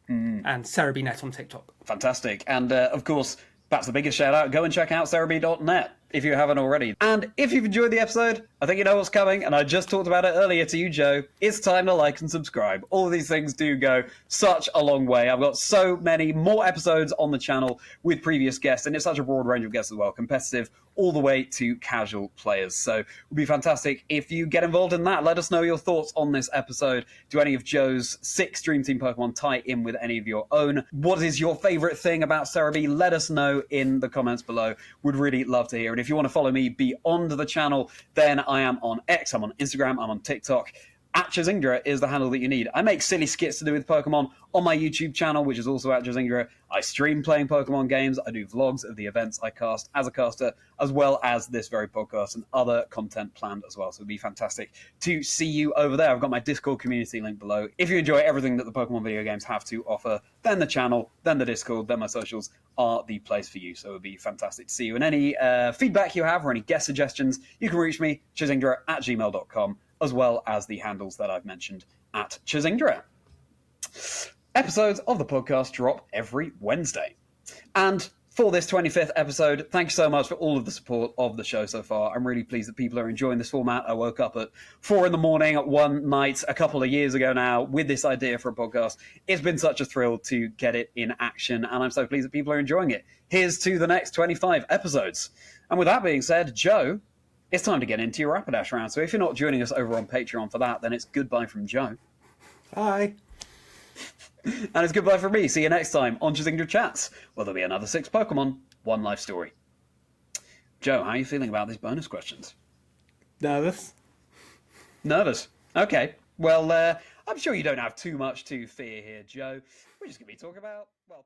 And Serebii Net on TikTok. Fantastic. And of course, that's the biggest shout out. Go and check out Serebii.net if you haven't already. And if you've enjoyed the episode, I think you know what's coming, and I just talked about it earlier to you, Joe. It's time to like and subscribe. All of these things do go such a long way. I've got so many more episodes on the channel with previous guests, and it's such a broad range of guests as well, competitive all the way to casual players. So it would be fantastic if you get involved in that. Let us know your thoughts on this episode. Do any of Joe's 6 Dream Team Pokemon tie in with any of your own? What is your favorite thing about Serebii? Let us know in the comments below. Would really love to hear it. If you want to follow me beyond the channel, then I am on X, I'm on Instagram, I'm on TikTok. At Chazingdra is the handle that you need. I make silly skits to do with Pokemon on my YouTube channel, which is also at Chazingdra. I stream playing Pokemon games. I do vlogs of the events I cast as a caster, as well as this very podcast and other content planned as well. So it'd be fantastic to see you over there. I've got my Discord community link below. If you enjoy everything that the Pokemon video games have to offer, then the channel, then the Discord, then my socials are the place for you. So it would be fantastic to see you. And any feedback you have or any guest suggestions, you can reach me, chazingdra@gmail.com. as well as the handles that I've mentioned at Chazingdra. Episodes of the podcast drop every Wednesday. And for this 25th episode, thank you so much for all of the support of the show so far. I'm really pleased that people are enjoying this format. I woke up at 4 a.m. one night a couple of years ago now with this idea for a podcast. It's been such a thrill to get it in action, and I'm so pleased that people are enjoying it. Here's to the next 25 episodes. And with that being said, Joe, it's time to get into your Rapidash round. So if you're not joining us over on Patreon for that, then it's goodbye from Joe. Bye. And it's goodbye from me. See you next time on Chazingdra Chats, where there'll be another 6 Pokemon, 1 life story. Joe, how are you feeling about these bonus questions? Nervous. Nervous? Okay. Well, I'm sure you don't have too much to fear here, Joe. We're just going to be talking about, well...